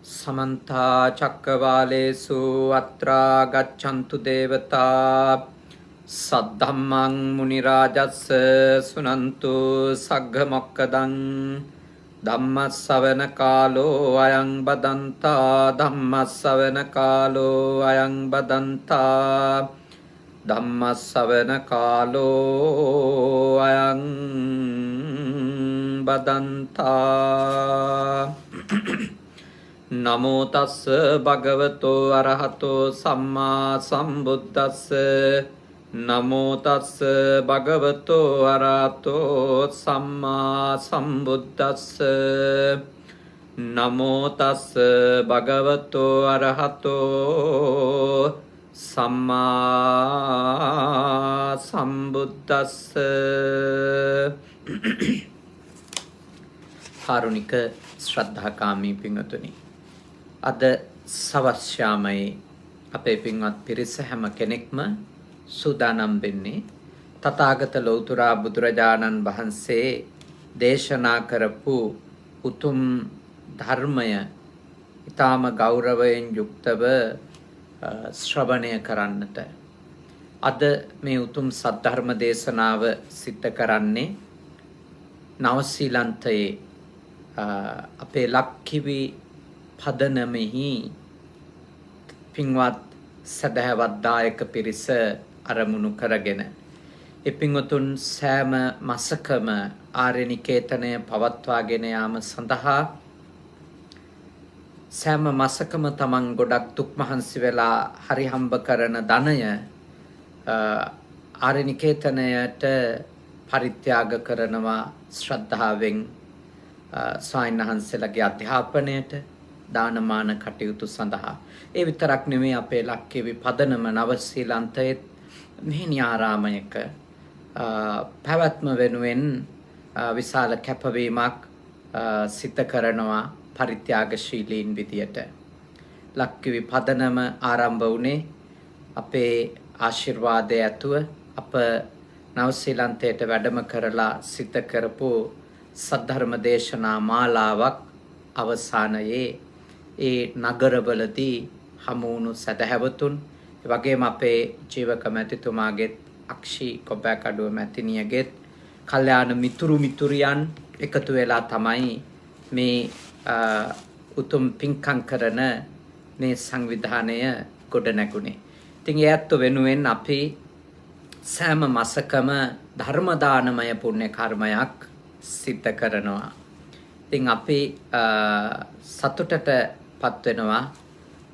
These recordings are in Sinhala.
समन्ता चक्रवालेषु अत्रा गच्छन्तु देवता सद्धम्मं मुनिराजस्य सुनन्तु सग्गमोक्कदं धम्मस्सवන कालो अयं बदन्ता धम्मस्सवන कालो अयं बदन्ता धम्मस्सवන कालो अयं बदन्ता नमो तस्स भगवतो अरहतो सम्मा सम्बुद्धस्स नमो तस्स भगवतो अरहतो सम्मा सम्बुद्धस्स नमो तस्स भगवतो अरहतो सम्मा सम्बुद्धस्स කාරුණික ශ්‍රද්ධාකාමී පින්වතුනි අද සවස් යාමයේ අපේ පින්වත් පිරිස හැම කෙනෙක්ම සූදානම් වෙන්නේ තථාගත ලෞතර බුදුරජාණන් වහන්සේ දේශනා කරපු උතුම් ධර්මය ඊටාම ගෞරවයෙන් යුක්තව ශ්‍රවණය කරන්නට අද මේ උතුම් සද්ධර්ම දේශනාව සිද්ධ කරන්නේ නවසීලන්තයේ අපේ ලක්කිවි පදනමෙහි පින්වත් සදහවත් දායක පිරිස අරමුණු කරගෙන ඒ පින්වතුන් සෑම මාසකම ආර්ය නිකේතනය පවත්වාගෙන යාම සඳහා සෑම මාසකම තමන් ගොඩක් දුක් මහන්සි වෙලා හරි හම්බ කරන ධනය ආර්ය නිකේතනයට පරිත්‍යාග කරනවා ශ්‍රද්ධාවෙන් ස්වාමීන්වහන්සේලාගේ අධ්‍යාපනයට දානමාන කටයුතු සඳහා. ඒ විතරක් නෙමෙයි අපේ ලක්කිවි පදනම නවසීලන්තයේ මෙහෙණි ආරාමයක පැවැත්ම වෙනුවෙන් විශාල කැපවීමක් සිද්ධ කරනවා පරිත්‍යාගශීලීන් විදියට. ලක්කිවි පදනම ආරම්භ වුණේ අපේ ආශිර්වාදය ඇතුව අප නවසීලන්තයට වැඩම කරලා සිද්ධ කරපු සද්ධර්ම දේශනා මාලාවක් අවසානයේ ඒ නගරවලදී හමු වුණු සදහැවතුන් ඒ වගේම අපේ ජීවක මැතිතුමාගෙත් අක්ෂි කොබ්බෑකඩුව මැතිණියගෙත් කල්යාණ මිතුරු මිතුරියන් එකතු වෙලා තමයි මේ උතුම් පින්කම් කරන මේ සංවිධානය ගොඩ නැගුණේ. ඉතින් ඒ ඇත්ත වෙනුවෙන් අපි සෑම මාසකම ධර්ම දානමය පුණ්‍ය කර්මයක් සිද්ධ කරනවා. ඉතින් අපි සතුටටපත් වෙනවා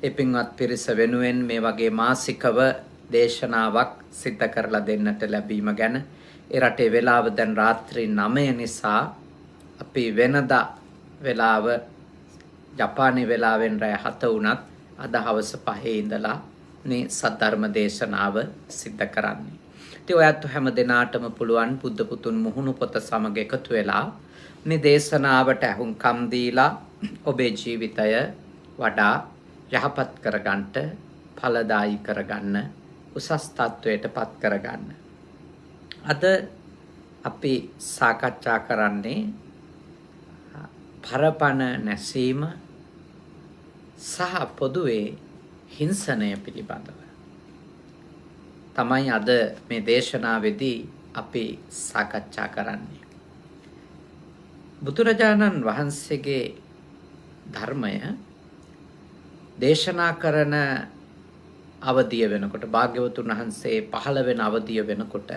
ඒ පින්වත් පිරිස වෙනුවෙන් මේ වගේ මාසිකව දේශනාවක් සිද්ධ කරලා දෙන්නට ලැබීම ගැන. ඒ රටේ වෙලාව දැන් රාත්‍රී 9 නිසා අපි වෙනදා වෙලාව ජපානයේ වෙලාවෙන් රැ 7 වුණත් අද හවස 5 ඉඳලා මේ සද්ධර්ම දේශනාව සිද්ධ කරන්නේ. ඔයත් හැම දිනාටම පුළුවන් බුද්ධ පුතුන් මුහුණු පොත සමග එකතු වෙලා මේ දේශනාවට අහුම්කම් දීලා ඔබේ ජීවිතය වඩා යහපත් කරගන්නට ඵලදායි කරගන්න උසස් තත්වයටපත් කරගන්න. අද අපි සාකච්ඡා කරන්නේ පරපණ නැසීම සහ පොදුවේ හිංසනය පිළිබඳව. තමයි අද මේ දේශනාවේදී අපි සාකච්ඡා කරන්නේ. බුදුරජාණන් වහන්සේගේ ධර්මය දේශනා කරන අවධිය වෙනකොට භාග්‍යවතුන් වහන්සේ 15 වෙනි අවධිය වෙනකොට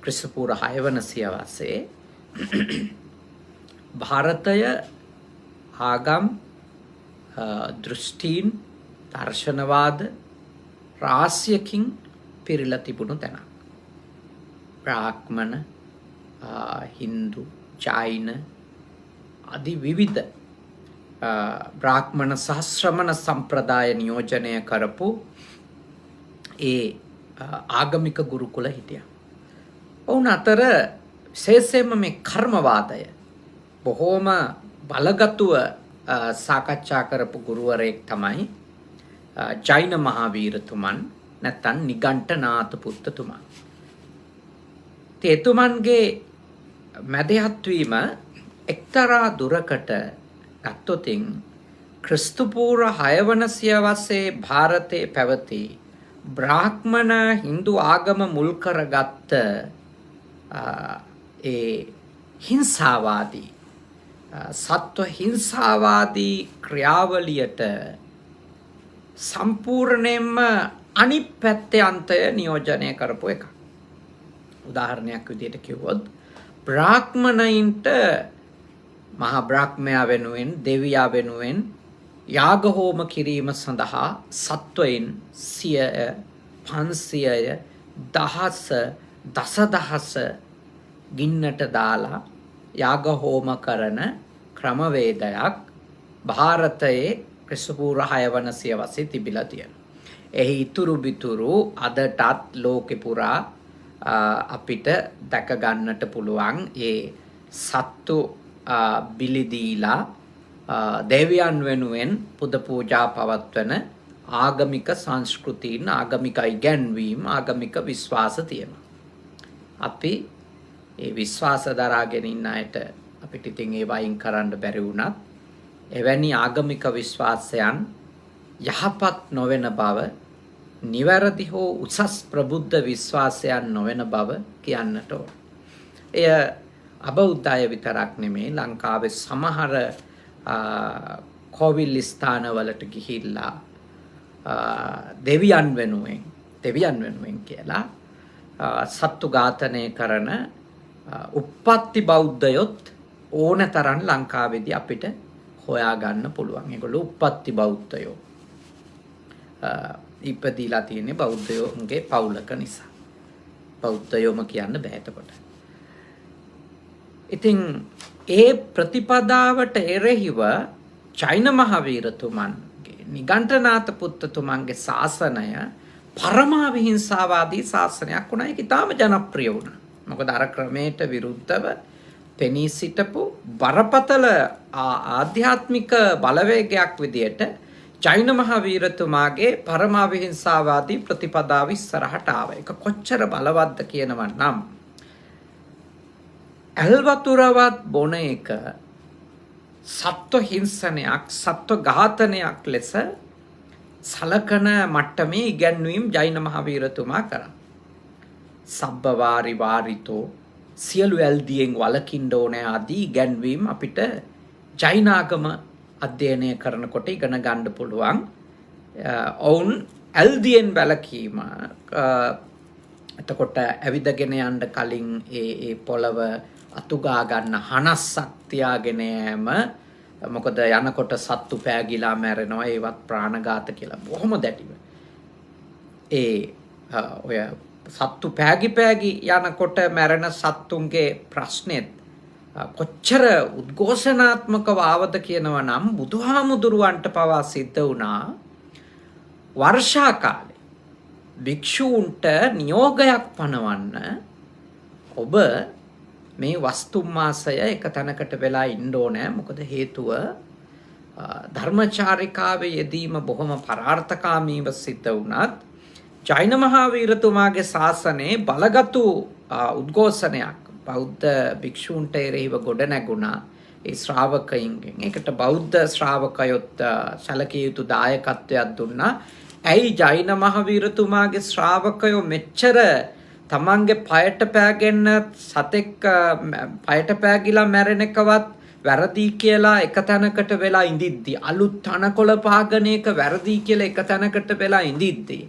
ක්‍රිස්තුපූර්ව 6 වන සියවසේ ಭಾರತය ආගම් දෘෂ්ටීන් දර්ශනවාද රාශියකින් පිරීලා තිබුණු තැන. බ්‍රාහ්මණ, හින්දු, ජෛන ආදී විවිධ බ්‍රාහ්මණ සහ ශ්‍රමණ සම්ප්‍රදාය නියෝජනය කරපු ඒ ආගමික ගුරුකුල හිටියා. ඔවුන් අතර විශේෂයෙන්ම මේ කර්මවාදය බොහෝම බලගතුව සාකච්ඡා කරපු ගුරුවරයෙක් තමයි ජෛන මහාවීරතුමන් නැත්නම් නිගණ්ඨනාථ පුත්තතුමන්. එතුමන්ගේ මැදහත් වීම එක්තරා දුරකට ගත්තොතින් ක්‍රිස්තුපූර්ව 6 වන සියවසේ ಭಾರತයේ පැවති බ්‍රාහ්මණ Hindu ආගම මුල් කරගත්ත ඒ හිංසාවාදී සත්ව හිංසාවාදී ක්‍රියාවලියට සම්පූර්ණයෙන්ම අනිත් පැත්තේ අන්තය නියෝජනය කරපු එක. උදාහරණයක් විදිහට කිව්වොත් බ්‍රාහ්මණයින්ට මහා බ්‍රාහ්මයා වෙනුවෙන් දෙවියා වෙනුවෙන් යාග හෝම කිරීම සඳහා සත්වයින් 100 500 දහස දසදහස ගින්නට දාලා යාග හෝම කරන ක්‍රමවේදයක් ಭಾರತයේ ක්‍රිස්තුපූර්ව 6 වන සියවසේ තිබිලා තියෙනවා. එහි ඉතුරු බිතුරු අදටත් ලෝකෙ පුරා අපිට දැක ගන්නට පුළුවන් ඒ සත්තු බිලි දීලා දෙවියන් වෙනුවෙන් පුද පූජා පවත්වන ආගමික සංස්කෘතීන් ආගමික ඉගැන්වීම් ආගමික විශ්වාස තියෙනවා. අපි ඒ විශ්වාස දරාගෙන ඉන්න අයට අපිට ඉතින් ඒ වයින් කරන්න බැරි වුණත් එවැනි ආගමික විශ්වාසයන් යහපත් නොවන බව නිවැරදි හෝ උසස් ප්‍රබුද්ධ විශ්වාසයන් නොවන බව කියන්නට ඕන. එය අබෞද්ධය විතරක් නෙමේ ලංකාවේ සමහර කෝවිල් ස්ථානවලට ගිහිල්ලා දෙවියන් වෙනුවෙන් කියලා සත්තු ඝාතනය කරන උප්පත්ති බෞද්ධයොත් ඕන තරම් ලංකාවේදී අපිට හොයා ගන්න පුළුවන්. ඒගොල්ලෝ උප්පත්ති බෞද්ධයෝ. ඉපදීලා තියෙන්නේ බෞද්ධයෝගේ පවුලක නිසා. බෞද්ධයෝම කියන්න බෑ එතකොට. ඉතින් ඒ ප්‍රතිපදාවට එරෙහිව චෛන මහවීරතුමන්ගේ නිගණ්ඨනාත පුත්තතුමන්ගේ ශාසනය පරමාවිහිංසාවාදී ශාසනයක් වුණා. ඒක ඉතාම ජනප්‍රිය වුණා. මොකද අර ක්‍රමයට විරුද්ධව පෙනී සිටපු බරපතල ආධ්‍යාත්මික බලවේගයක් විදියට චෛන මහවීරතුමාගේ පරමාවිහිංසාවාදී ප්‍රතිපදාව ඉස්සරහට ආවා. ඒක කොච්චර බලවත්ද කියනවා නම් ඇල්වතුරවත් බොන එක සත්ව හිංසනයක් සත්ව ඝාතනයක් ලෙස සලකන මට්ටමේ ඉගැන්වීම් ජෛන මහවීරතුමා කරා. සබ්බවාරි වාරිතෝ සියලු ඇල්දියෙන් වළකින්න ඕනේ ආදී ඉගැන්වීම් අපිට ජෛනාගම අධ්‍යයනය කරනකොට ඉගෙන ගන්න පුළුවන්. ඔවුන් ඇල්දියෙන් වැළකීම එතකොට ඇවිදගෙන යන්න කලින් ඒ පොළව අතුගා ගන්න හනස්සක් තියාගෙන යෑම. මොකද යනකොට සත්තු පෑගිලා මැරෙනවා ඒවත් ප්‍රාණඝාත කියලා බොහොම දැටිව. ඔය සත්තු පෑගි යනකොට මැරෙන සත්තුන්ගේ ප්‍රශ්නෙත් කොච්චර උද්ඝෝෂණාත්මකව ආවද කියනවා නම් බුදුහාමුදුරුවන්ට පවා සිද්ධ වුණා වර්ෂා කාලේ භික්ෂූන්ට නියෝගයක් පනවන්න ඔබ මේ වස්තු මාසය එක තැනකට වෙලා ඉන්න ඕනේ. මොකද හේතුව ධර්මචාරිකාවේ යෙදීම බොහොම පරාර්ථකාමීව සිද්ධ වුණත් ජෛන මහාවීරතුමාගේ ශාසනයේ බලගතු උද්ඝෝෂණයක් බෞද්ධ භික්ෂූන්ට එරෙහිව ගොඩ නැගුණා ඒ ශ්‍රාවකයින්ගෙන්. ඒකට බෞද්ධ ශ්‍රාවකයොත් සැලකිය යුතු දායකත්වයක් දුන්නා. ඇයි ජෛන මහවීරතුමාගේ ශ්‍රාවකයෝ මෙච්චර තමන්ගේ පයට පෑගෙන සතෙක් පයට පෑගිලා මැරෙන එකවත් වැරදි කියලා එක තැනකට වෙලා ඉඳිද්දි අලුත් තනකොළ පාගන එක වැරදි කියලා එක තැනකට වෙලා ඉඳිද්දි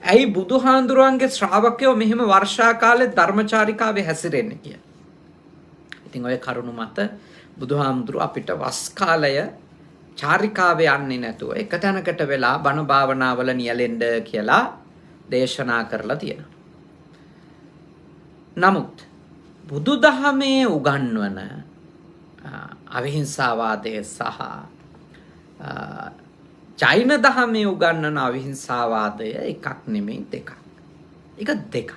ඇයි බුදුහාඳුරුවන්ගේ ශ්‍රාවකයෝ මෙහෙම වර්ෂා කාලේ ධර්මචාරිකාවේ හැසිරෙන්නේ කියලා. ඉතින් ඔය කරුණු මත බුදුහාමුදුරුව අපිට වස් කාලය චාරිකාවේ යන්නේ නැතුව එක තැනකට වෙලා බණ භාවනාවල නියැලෙන්න කියලා දේශනා කරලා තියෙනවා. නමුත් බුදුදහමේ උගන්වන අවිහිංසාවාදය සහ ජෛන දහමේ උගන්වන අවිහිංසාවාදය එකක් නෙමෙයි දෙකක්. ඒක දෙකක්.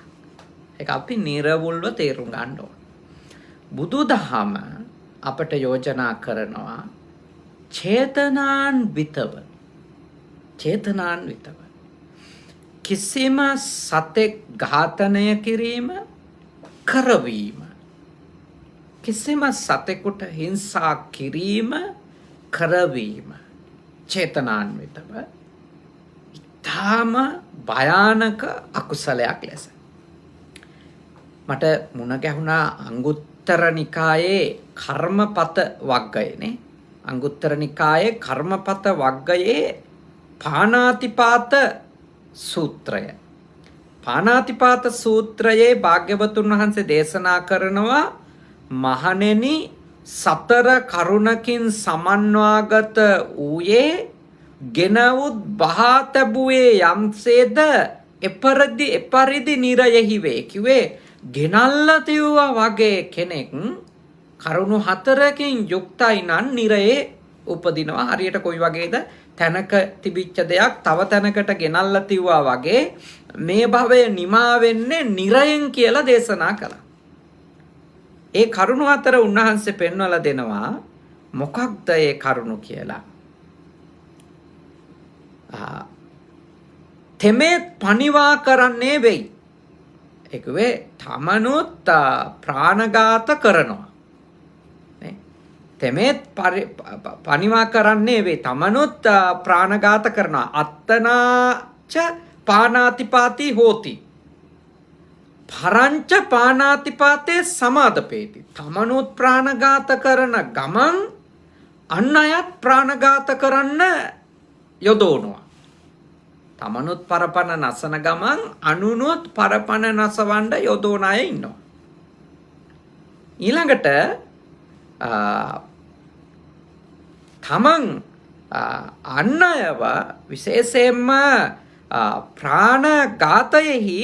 ඒක අපි නිර්වුල්ව තේරුම් ගන්න ඕන. බුදුදහම අපට යෝජනා කරනවා චේතනාන්විතව කිසිම සතෙක් ඝාතනය කිරීම කරවීම කිසිම සතෙකුට හිංසා කිරීම කරවීම චේතනාන්විතව ඊටාම භයානක අකුසලයක් ලෙස මට මුණ ගැහුණා අංගුත්තර නිකායේ කර්මපත වග්ගයනේ. අංගුත්තර නිකායේ කර්මපත වග්ගයේ පාණාතිපාත සූත්‍රය. පාණාතිපාත සූත්‍රයේ භාග්‍යවතුන් වහන්සේ දේශනා කරනවා මහණෙනි සතර කරුණකින් සමන්වාගත වූයේ ගෙනවුත් බහා තැබුවේ යම්සේද එපරිදි නිරයෙහි වේ. කිව්වේ ගෙනල්ලා තියුවා වගේ කෙනෙක් කරුණු හතරකින් යුක්තයි නම් නිරයේ උපදිනවා. හරියට කොයි වගේද? තැනක තිබිච්ච දෙයක් තව තැනකට ගෙනල්ලා තියුවා වගේ මේ භවය නිමා වෙන්නේ නිරයෙන් කියලා දේශනා කළා. ඒ කරුණු හතර උන්වහන්සේ පෙන්වලා දෙනවා. මොකක්ද ඒ කරුණු කියලා? තෙමෙත් පණිවා කරන්නේ වෙයි. ඒකවේ තමනුත් ප්‍රාණඝාත කරනවා. තෙමෙත් පණිවා කරන්නේ වෙයි. තමනුත් ප්‍රාණඝාත කරනවා. අත්තනාච පාණාතිපාති හෝති. පරංච පාණාතිපාතේ සමාදපේති. තමනුත් ප්‍රාණඝාත කරන ගමන් අන් අයත් ප්‍රාණඝාත කරන්න යොදවනවා. තමනුත් පරපණ නසන ගමන් අනුනුත් පරපණ නසවන්න යොදවන අය ඉන්නවා. ඊළඟට තමන් අන් අයව විශේෂයෙන්ම ප්‍රාණඝාතයෙහි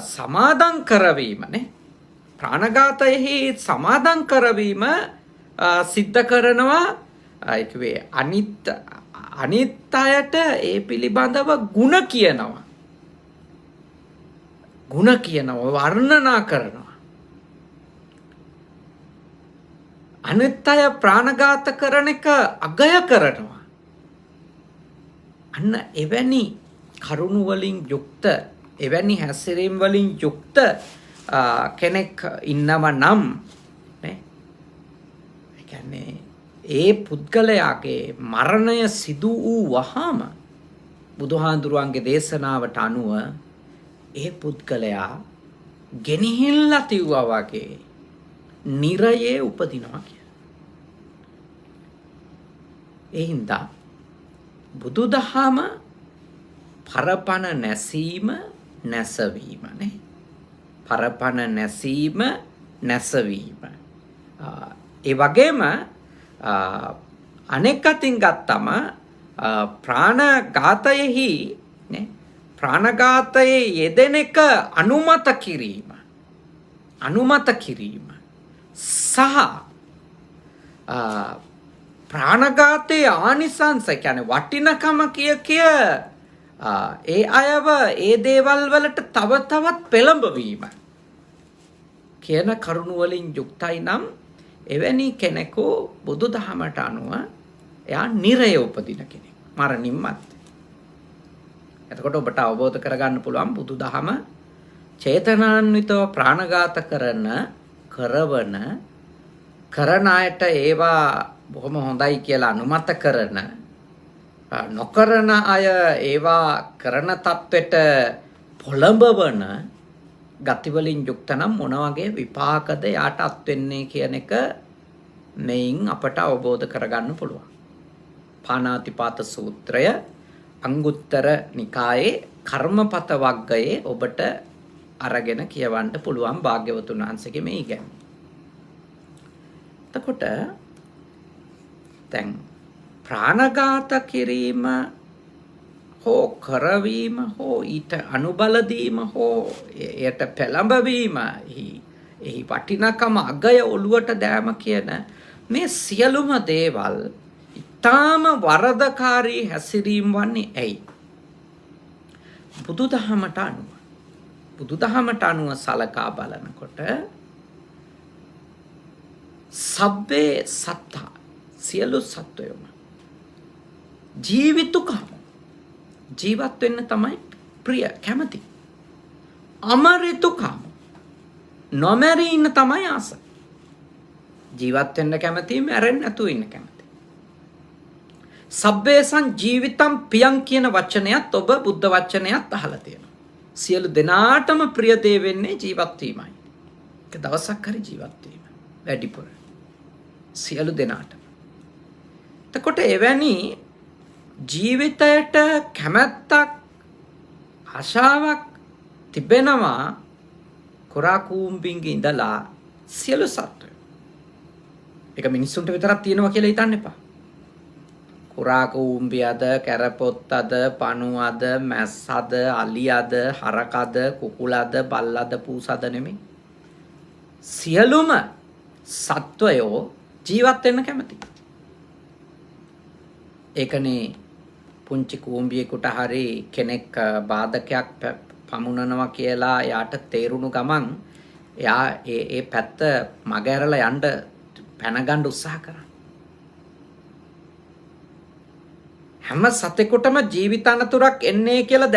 සමාදන් කරවීමනේ. ප්‍රාණඝාතයෙහි සමාදන් කරවීම සිද්ධ කරනවා. ඒකවේ අනිත් අයට ඒ පිළිබඳව ಗುಣ කියනවා. වර්ණනා කරනවා. අනිත් අය ප්‍රාණඝාත කරන එක අගය කරනවා. අන්න එවැනි කරුණු වලින් යුක්ත, එවැනි හැසිරීම් වලින් යුක්ත කෙනෙක් ඉන්නව නම් නේ, ඒ කියන්නේ ඒ පුද්ගලයාගේ මරණය සිදු වූ වහාම බුදුහාඳුරුවන්ගේ දේශනාවට අනුව ඒ පුද්ගලයා ගෙනහිල්ලා තිව්වා වගේ නිරයේ උපදිනවා කියලා. ඒ හින්දා බුදුදහම පරපණ නැසීම නැසවීම නේ. පරපණ නැසීම නැසවීම. ඒ වගේම අනෙක් අතින් ගත්තම ප්‍රාණඝාතයෙහි නේ, ප්‍රාණඝාතයේ යෙදෙන එක අනුමත කිරීම සහ ප්‍රාණඝාතයේ ආනිසංස කියන්නේ වටිනකම කිය ඒ අයව ඒ දේවල් වලට තව තවත් පෙළඹවීම කියන කරුණු වලින් යුක්තයි නම් එවැනි කෙනෙකු බුදුදහමට අනුව එයා නිරය උපදින කෙනෙක් මරණින් මත්තේ. එතකොට ඔබට අවබෝධ කරගන්න පුළුවන් බුදුදහම චේතනාන්විතව ප්‍රාණඝාත කරන අයට ඒවා බොහොම හොඳයි කියලා අනුමත කරන, නොකරන අය ඒවා කරන තත්වෙට පොළඹවන ගතිවලින් යුක්ත නම් මොන වගේ විපාකද යාට අත් වෙන්නේ කියන එක මෙයින් අපට අවබෝධ කරගන්න පුළුවන්. පාණාතිපාත සූත්‍රය අංගුත්තර නිකායේ කර්මපත වග්ගයේ ඔබට අරගෙන කියවන්න පුළුවන් භාග්‍යවතුන් වහන්සේගේ මේ ඉගැන්වීම. එතකොට දැන් ප්‍රාණඝාත කිරීම හෝ කරවීම හෝ ඊට අනුබල දීම හෝ එයට පෙළඹවීම, එහි වටිනකම අගය ඔළුවට දෑම කියන මේ සියලුම දේවල් ඊටාම වරදකාරී හැසිරීම් වන්නේ ඇයි? බුදුදහමට අනුව සලකා බලනකොට සබ්බේ සත්තා සියලු සත්වයම ජීවත් වෙන්න තමයි ප්‍රිය කැමති. අමරිතුකම නොමැරී ඉන්න තමයි ආස. ජීවත් වෙන්න කැමති, මැරෙන්න නැතුව ඉන්න කැමති. සබ්බේසං ජීවිතම් පියං කියන වචනයත් ඔබ බුද්ධ වචනයත් අහලා තියෙනවා. සියලු දෙනාටම ප්‍රිය දේ වෙන්නේ ජීවත් වීමයි. එක දවසක් හරි ජීවත් වීම. වැඩිපුර. සියලු දෙනාටම. එතකොට එවැනි ජීවිතයට කැමැත්තක් ආශාවක් තිබෙනවා කොරා කූඹින්ගේ ඉඳලා සියලු සත්වයෝ. ඒක මිනිස්සුන්ට විතරක් තියෙනවා කියලා හිතන්න එපා. කොරා කූඹියද, කැරපොත්තද, පණුවද, මැස්සද, අලියද, හරකද, කුකුලද, බල්ලද, පූසද නෙමෙයි. සියලුම සත්වයෝ ජීවත් වෙන්න කැමතියි. ඒකනේ පුංචි කූඹියෙකුට හරි කෙනෙක් බාධකයක් පමුණනවා කියලා යාට තේරුණු ගමන් එයා ඒ පැත්ත මගහැරලා යන්න පැන ගන්න උත්සාහ කරා. හැම සතෙකුටම ජීවිත අනතුරක් එන්නේ කියලා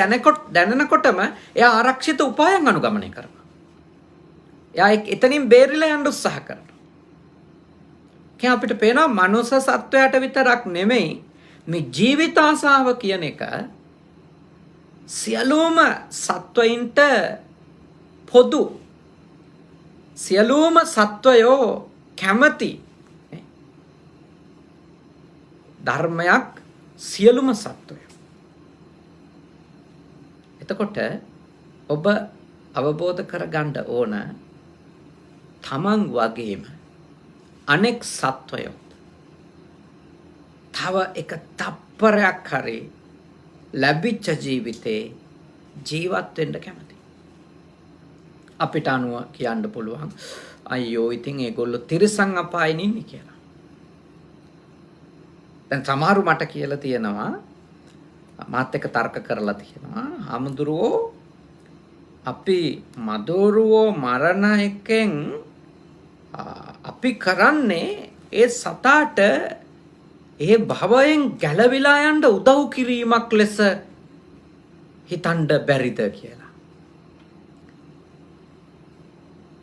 දැනෙනකොටම එයා ආරක්ෂිත උපායන් අනුගමනය කරනවා. එයා එතනින් බේරිලා යන්න උත්සාහ කරනවා. කිය අපිට පේනවා මනුස්ස සත්වයාට විතරක් නෙමෙයි මේ ජීවිත ආසාව කියන එක සියලුම සත්වයින්ට පොදු. සියලුම සත්වයෝ කැමති ධර්මයක් සියලුම සත්වයෝ. එතකොට ඔබ අවබෝධ කරගන්න ඕන තමන් වගේම අනෙක් සත්වයෝ තව එක තප්පරයක් හරි ලැබිච්ච ජීවිතේ ජීවත් වෙන්න කැමති. අපිට අනුව කියන්න පුළුවන් අයියෝ ඉතින් ඒගොල්ලෝ තිරිසන් අපායේ ඉන්නේ කියලා. දැන් සමහරු මට කියලා තියෙනවා මාත් එක්ක තර්ක කරලා තියෙනවා හමුදුරුවෝ අපි මදෝරුවෝ මරණ එකෙන් අපි කරන්නේ ඒ සතාට ඒ භවයෙන් ගැලවිලා යන්න උදව් කිරීමක් ලෙස හිතන්න බැරිද කියලා.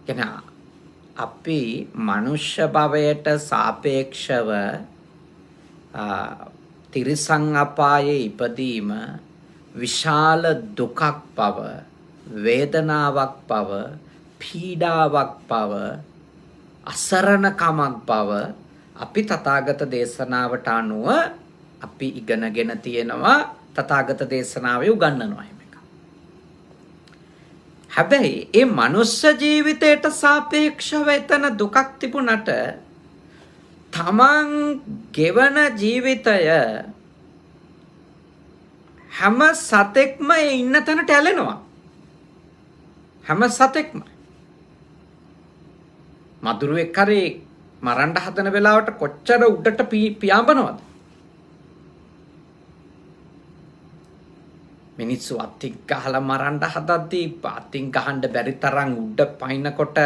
කියන අපි මනුෂ්‍ය භවයට සාපේක්ෂව තිරිසන් අපායේ ඉපදීම විශාල දුකක් බව, වේදනාවක් බව, පීඩාවක් බව, අසරණකමක් බව අපි තථාගත දේශනාවට අනුව අපි ඉගෙනගෙන තියෙනවා. තථාගත දේශනාවේ උගන්වනවා මේක. හැබැයි ඒ මනුෂ්‍ය ජීවිතයට සාපේක්ෂව එතන දුකක් තිබුණට තමන් ගෙවන ජීවිතය හැම සතෙක්ම ඒ ඉන්න තැනට ඇලෙනවා. හැම සතෙක්ම මදුරුවෙක් කරේ මරන්න හදන වෙලාවට කොච්චර උඩට පියාඹනවද? මිනිස්සු අතින් ගහලා මරන්න හදද්දී අතින් ගහන්න බැරි තරම් උඩ පයින්නකොට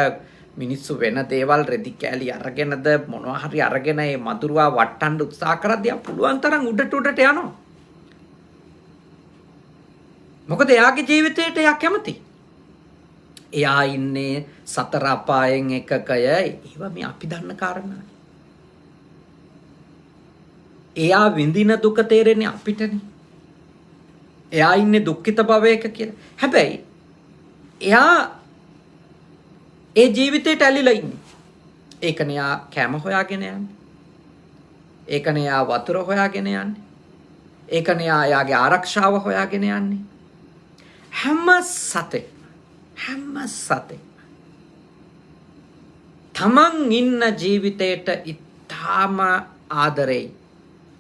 මිනිස්සු වෙන දේවල් රෙදි කෑලි අරගෙනද මොනවා හරි අරගෙන මේ මදුරුවා වට්ටන්න උත්සාහ කරද්දී පුළුවන් තරම් උඩට යනවා. මොකද එයාගේ ජීවිතේට එයා කැමති. එයා ඉන්නේ සතර අපායෙන් එකකය. ඒවා මේ අපි දන්න කාරණා. එයා විඳින දුක තේරෙන්නේ අපිටනේ. එයා ඉන්නේ දුක්ඛිත භවයක කියලා. හැබැයි එයා ඒ ජීවිතේට ඇලිලා ඉන්නේ. ඒකනේ එයා කැම හොයාගෙන යන්නේ. ඒකනේ එයා වතුර හොයාගෙන යන්නේ. ඒකනේ එයාගේ ආරක්ෂාව හොයාගෙන යන්නේ. හැම සතෙක් තමන් ඉන්න ජීවිතයට ඉතාම ආදරෙයි,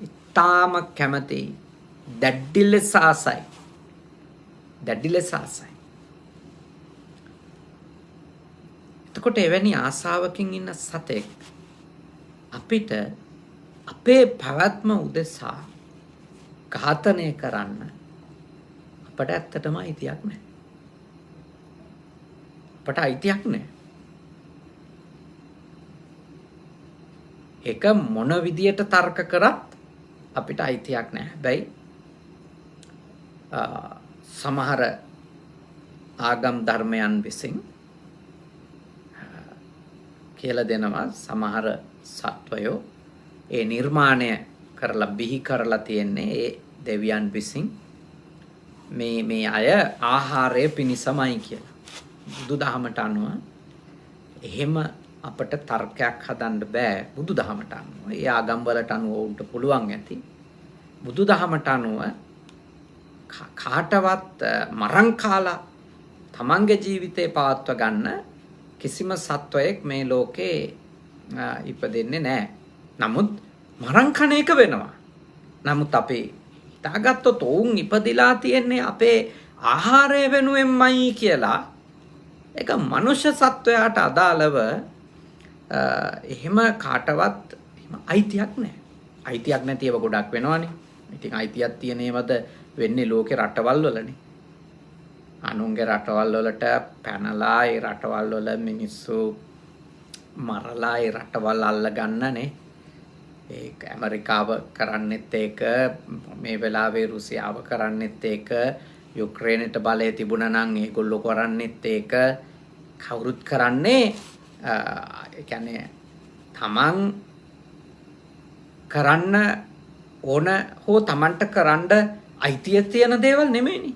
ඉතාම කැමතියි, දැඩි ලෙස ආසයි. එතකොට එවැනි ආසාවකින් ඉන්න සතෙක් අපිට අපේ පැවැත්ම උදෙසා ඝාතනය කරන්න අපට ඇත්තටම අයිතියක් නැහැ. අපට අයිතියක් නැහැ. ඒක මොන විදියට තර්ක කරත් අපිට අයිතියක් නැහැ. හැබැයි සමහර ආගම් ධර්මයන් විසින් කියලා දෙනවා සමහර සත්වයෝ ඒ නිර්මාණය කරලා බිහි කරලා තියෙන්නේ ඒ දෙවියන් විසින් මේ අය ආහාරය පිණිසමයි කියලා. බුදුදහමට අනුව එහෙම අපට තර්කයක් හදන්න බෑ බුදුදහමට අනුව. ඒ ආගම්වලට අනුව උන්ට පුළුවන් ඇති. බුදුදහමට අනුව කාටවත් මරන් කාලා තමන්ගේ ජීවිතේ පවත්ව ගන්න කිසිම සත්වයෙක් මේ ලෝකේ ඉපදෙන්නේ නැහැ. නමුත් මරන් කන එක වෙනවා. නමුත් අපි හිතාගත්තොත් ඔවුන් ඉපදිලා තියෙන්නේ අපේ ආහාරය වෙනුවෙන්මයි කියලා. ඒක මනුෂ්‍ය සත්වයාට අදාළව එහෙම කාටවත් එහෙම අයිතියක් නැහැ. අයිතියක් නැති ඒවා ගොඩක් වෙනවනේ. ඉතින් අයිතියක් තියෙන ඒවාද වෙන්නේ ලෝකේ රටවල් වලනේ. අනුන්ගේ රටවල් වලට පැනලා ඒ රටවල් වල මිනිස්සු මරලා ඒ රටවල් අල්ල ගන්නනේ. ඒක ඇමරිකාව කරන්නෙත් ඒක, මේ වෙලාවේ රුසියාව කරන්නෙත් ඒක, යුක්‍රේනයට බලය තිබුණා නම් ඒගොල්ලෝ කරන්නෙත් ඒක. කවුරුත් කරන්නේ ඒ කියන්නේ තමන් කරන්න ඕන හෝ තමන්ට කරන්න අයිතිය තියෙන දේවල් නෙමෙයිනේ.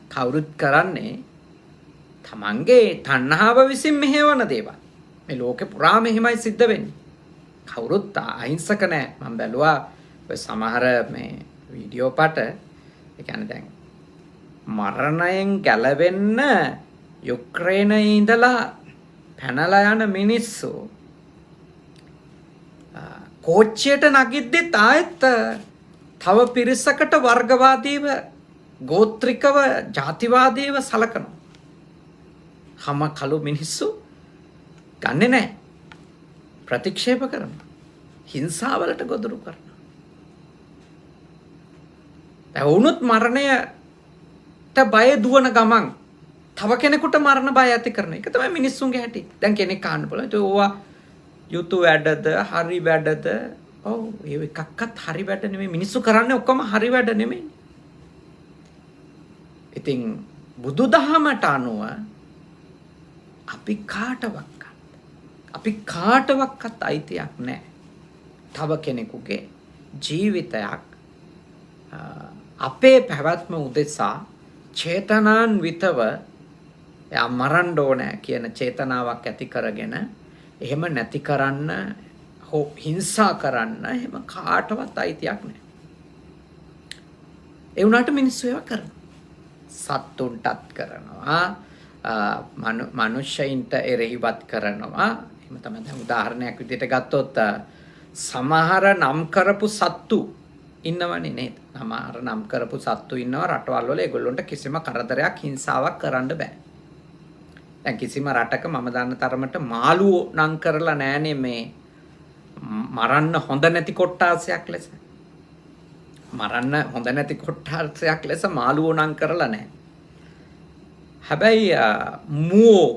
කවුරුත් කරන්නේ තමන්ගේ තණ්හාව විසින් මෙහෙවන දේවල්. මේ ලෝකේ පුරාම එහෙමයි සිද්ධ වෙන්නේ. කවුරුත් අහිංසක නැහැ. මම බැලුවා ඔය සමහර මේ වීඩියෝ පට ඒ කියන්නේ දැන් මරණයෙන් ගැලවෙන්න යුක්‍රේනයේ ඉඳලා පැනලා යන මිනිස්සු කෝච්චියට නගිද්දිත් ආයෙත් තව පිරිසකට වර්ගවාදීව ගෝත්‍රිකව ජාතිවාදීව සලකනවා. හැම කළු මිනිස්සු ගන්නෙ නැහැ. ප්‍රතික්ෂේප කරනවා. හිංසාවලට ගොදුරු කරනවා. වුණොත් මරණයට බය දුවන ගමන් තව කෙනෙකුට මරණ බය ඇති කරන එක තමයි මිනිස්සුන්ගේ හැටි. දැන් කෙනෙක් අහන්න පුළුවන්. ඒක ඕවා යුතු වැඩද හරි වැඩද? ඔව් ඒ එකක්වත් හරි වැඩ නෙමෙයි. මිනිස්සු කරන්නේ ඔක්කොම හරි වැඩ නෙමෙයි. ඉතින් බුදුදහමට අනුව අපි කාටවත් අයිතියක් නැහැ. තව කෙනෙකුගේ ජීවිතයක් අපේ පැවැත්ම උදෙසා චේතනාන්විතව එයා මරන්න ඕනේ කියන චේතනාවක් ඇති කරගෙන එහෙම නැති කරන්න හෝ හිංසා කරන්න එහෙම කාටවත් අයිතියක් නැහැ. ඒ වුණාට මිනිස්සු ඒවා කරනවා. සත්තුන්ටත් කරනවා, මනුෂ්‍යයින්ට එරෙහිවත් කරනවා. එහෙම තමයි. දැන් උදාහරණයක් විදිහට ගත්තොත් සමහර නම් කරපු සත්තු ඉන්නවනේ නේද? සමහර නම් කරපු සත්තු ඉන්නවා රටවල් වල. ඒගොල්ලන්ට කිසිම කරදරයක් හිංසාවක් කරන්න බෑ. දැන් කිසිම රටක මම දන්න තරමට මාළුවෝ නම් කරලා නෑනේ මේ මරන්න හොඳ නැති කොට්ටාසයක් ලෙස. මරන්න හොඳ නැති කොට්ටාසයක් ලෙස මාළුවෝ නම් කරලා නෑ. හැබැයි මුවෝ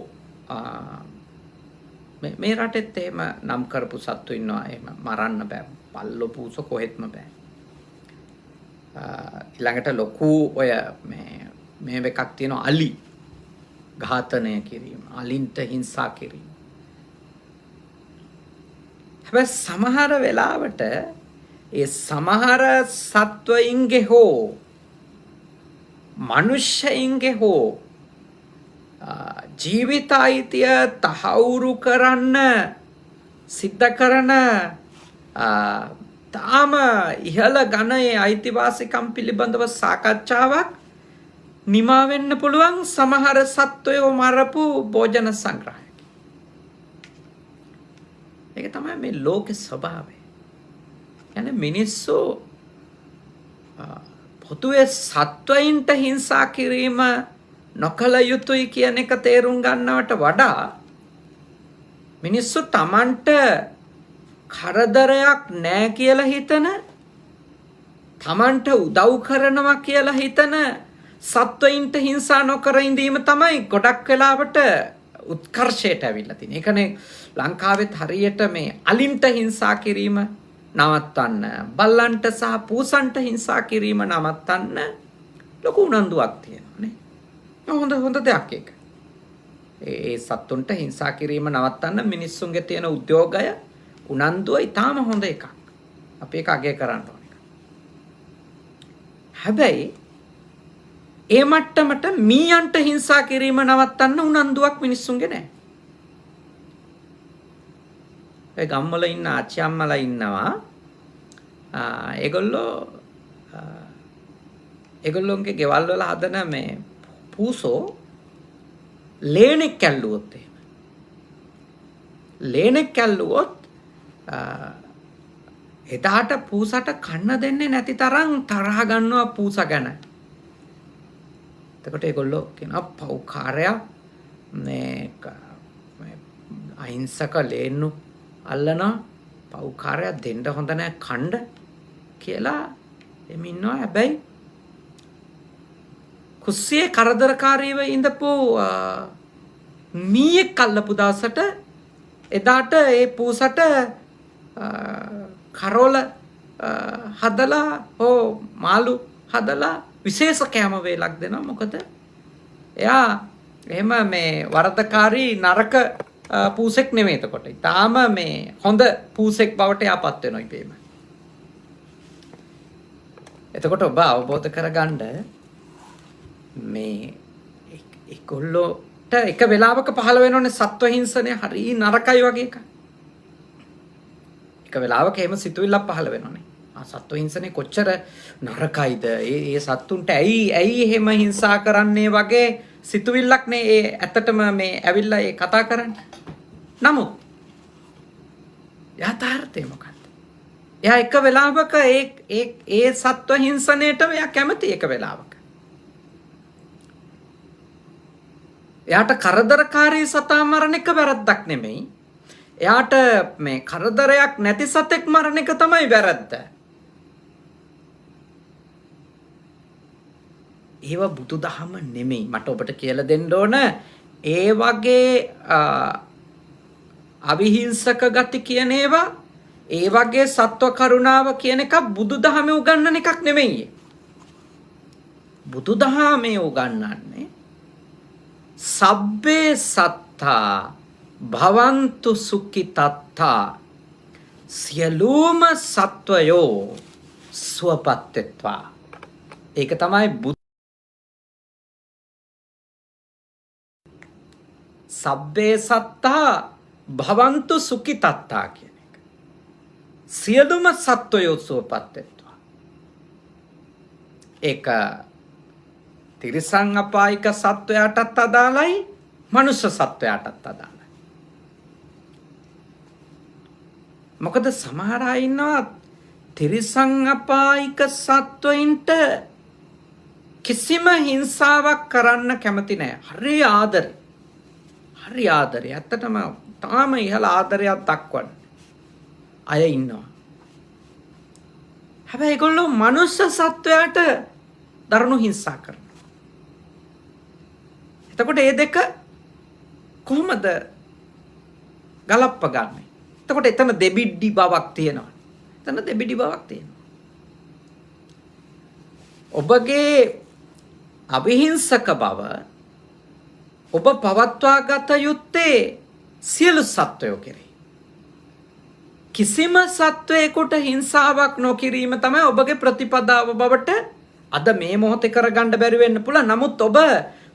මේ රටෙත් එහෙම නම් කරපු සත්තු ඉන්නවා. එහෙම මරන්න බෑ. පල්ලෝ පූසෝ කොහෙත්ම බෑ. ඊළඟට ලොකු ඔය මේ එකක් තියෙනවා අලි ඝාතනය කිරීම, අලින්ට හිංසා කිරීම. හැබැයි සමහර වෙලාවට ඒ සමහර සත්වයින්ගේ හෝ මනුෂ්‍යයින්ගේ හෝ ජීවිත අයිතිය තහවුරු කරන්න සිද්ධ කරන තාම ඉහළ ගණයේ අයිතිවාසිකම් පිළිබඳව සාකච්ඡාවක් නිමා වෙන්න පුළුවන් සමහර සත්වයෝ මරපු භෝජන සංග්‍රහයක. ඒක තමයි මේ ලෝකේ ස්වභාවය. يعني මිනිස්සු පොදුවේ සත්වයින්ට හිංසා කිරීම නොකළ යුතුයි කියන එක තේරුම් ගන්නවට වඩා මිනිස්සු Tamanට කරදරයක් නැහැ කියලා හිතන, Tamanට උදව් කරනවා කියලා හිතන සත්වයින්ට හිංසා නොකර ඉඳීම තමයි ගොඩක් වෙලාවට උත්කර්ෂයට ඇවිල්ලා තියෙන්නේ. ඒකනේ ලංකාවෙත් හරියට මේ අලින්ට හිංසා කිරීම නවත්තන්න, බල්ලන්ට සහ පූසන්ට හිංසා කිරීම නවත්තන්න ලොකු උනන්දුවක් තියෙනවා නේ. හොඳ දෙයක් ඒක. ඒ සත්තුන්ට හිංසා කිරීම නවත්තන්න මිනිස්සුන්ගේ තියෙන උද්‍යෝගය උනන්දුව ඊටාම හොඳ එකක්. අපි ඒක අගය කරන්න ඕනේ. හැබැයි ඒ මට්ටමට මීයන්ට හිංසා කිරීම නවත්තන්න උනන්දුවක් මිනිස්සුන්ගේ නැහැ. ඒ ගම්වල ඉන්න ආච්චි අම්මලා ඉන්නවා. ඒගොල්ලෝන්ගේ ගෙවල් වල හදන මේ පූසෝ ලේනෙක් ඇල්ලුවොත් එහෙම. ලේනෙක් ඇල්ලුවොත් එදාට පූසට කන්න දෙන්නේ නැති තරම් තරහ ගන්නවා පූස ගැන. එතකොට ඒගොල්ලෝ කියනවා පව්කාරයා මේ අහිංසක ලේන්නු අල්ලනවා පව්කාරයා දෙන්න හොඳ නැහැ කණ්ඩ කියලා එමු ඉන්නවා. හැබැයි කුස්සියේ කරදරකාරීව ඉඳපු මීයක් අල්ලපු දවසට එදාට ඒ පූසට කරෝල හදලා හෝ මාළු හදලා විශේෂ කෑම වේලක් දෙනවා. මොකද එයා එහෙම මේ වරදකාරී නරක පූසෙක් නෙමෙයි. එතකොට ඊටාම මේ හොඳ පූසෙක් බවට එයාපත් වෙනවා ඉතින්. එතකොට ඔබ අවබෝධ කරගන්න මේ ඒගොල්ලෝට එක වෙලාවක පහළ වෙනෝනේ සත්ව හිංසනය හරි නරකයි වගේ එක. එක වෙලාවක එහෙම සිතුවිල්ලක් පහළ වෙනෝනේ. සත්ව හිංසනය කොච්චර නරකයිද? ඒ සත්තුන්ට ඇයි එහෙම හිංසා කරන්නේ වගේ සිතුවිල්ලක් නේ ඒ ඇත්තටම මේ ඇවිල්ලා ඒ කතා කරන්නේ. නමුත් යථාර්ථය මොකක්ද? එයා එක වෙලාවක ඒ සත්ව හිංසනයටම එයා කැමති එක වෙලාවක. එයාට කරදරකාරී සතා මරණ එක වැරද්දක් නෙමෙයි. එයාට මේ කරදරයක් නැති සතෙක් මරණ එක තමයි වැරද්ද. ඒව බුදුදහම නෙමෙයි. මට ඔබට කියලා දෙන්න ඕන ඒ වගේ අවිහිංසක ගති කියන ඒවා ඒ වගේ සත්ව කරුණාව කියන එක බුදුදහමේ උගන්වන එකක් නෙමෙයි. බුදුදහමේ උගන්වන්නේ සබ්බේ සත්තා භවන්තු සුඛිතත්තා සියලුම සත්වයෝ සුවපත් වෙත්වා. ඒක තමයි සබ්බේ සත්තා භවන්තු සුඛිතත්තා කියන එක. සියලුම සත්වයෝ සුවපත් වෙත්වා. ඒක තිරිසන් අපායික සත්වයාටත් අදාළයි මනුෂ්‍ය සත්වයාටත් අදාළයි. මොකද සමහර අය ඉන්නවා තිරිසන් අපායික සත්වයින්ට කිසිම හිංසාවක් කරන්න කැමති නැහැ. හරි ආදරේ. හරි ආදරේ. ඇත්තටම තාම ඉහළ ආදරයක් දක්වන අය ඉන්නවා. හැබැයි ඒගොල්ලෝ මනුෂ්‍ය සත්වයාට දරුණු හිංසා කරනවා. එතකොට මේ දෙක කොහොමද ගලප්ප ගන්නෙ? එතකොට එතන දෙබිඩි බවක් තියෙනවා. එතන දෙබිඩි බවක් තියෙනවා. ඔබගේ අවිහිංසක බව ඔබ පවත්වා ගත යුත්තේ සියලු සත්වයෝ කෙරෙහි. කිසිම සත්වයකට හිංසාවක් නොකිරීම තමයි ඔබගේ ප්‍රතිපදාව බවට අද මේ මොහොතේ කරගන්න බැරි වෙන්න පුළුවන්. නමුත් ඔබ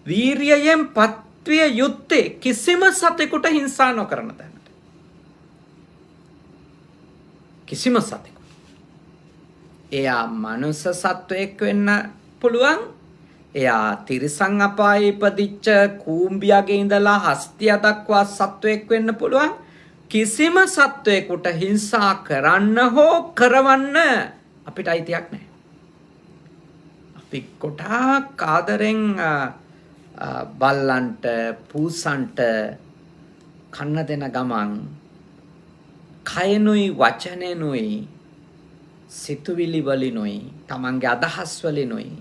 වීරියෙන් පත්විය යුත්තේ කිසිම සතෙකුට හිංසා නොකරන තැනට. කිසිම සතෙකුට. එයා මනුෂ්‍ය සත්වයෙක් වෙන්න පුළුවන්. එයා තිරිසන් අපායේ ඉපදිච්ච කූඹියගේ ඉඳලා හස්තිය දක්වා සත්වයෙක් වෙන්න පුළුවන්. කිසිම සත්වයෙකුට හිංසා කරන්න හෝ කරවන්න අපිට අයිතියක් නැහැ. අපි කොටක් ආදරෙන් බල්ලන්ට පූසන්ට කන්න දෙන ගමන් කයනුයි වචනෙනුයි සිතුවිලි වලිනුයි තමන්ගේ අදහස් වලිනුයි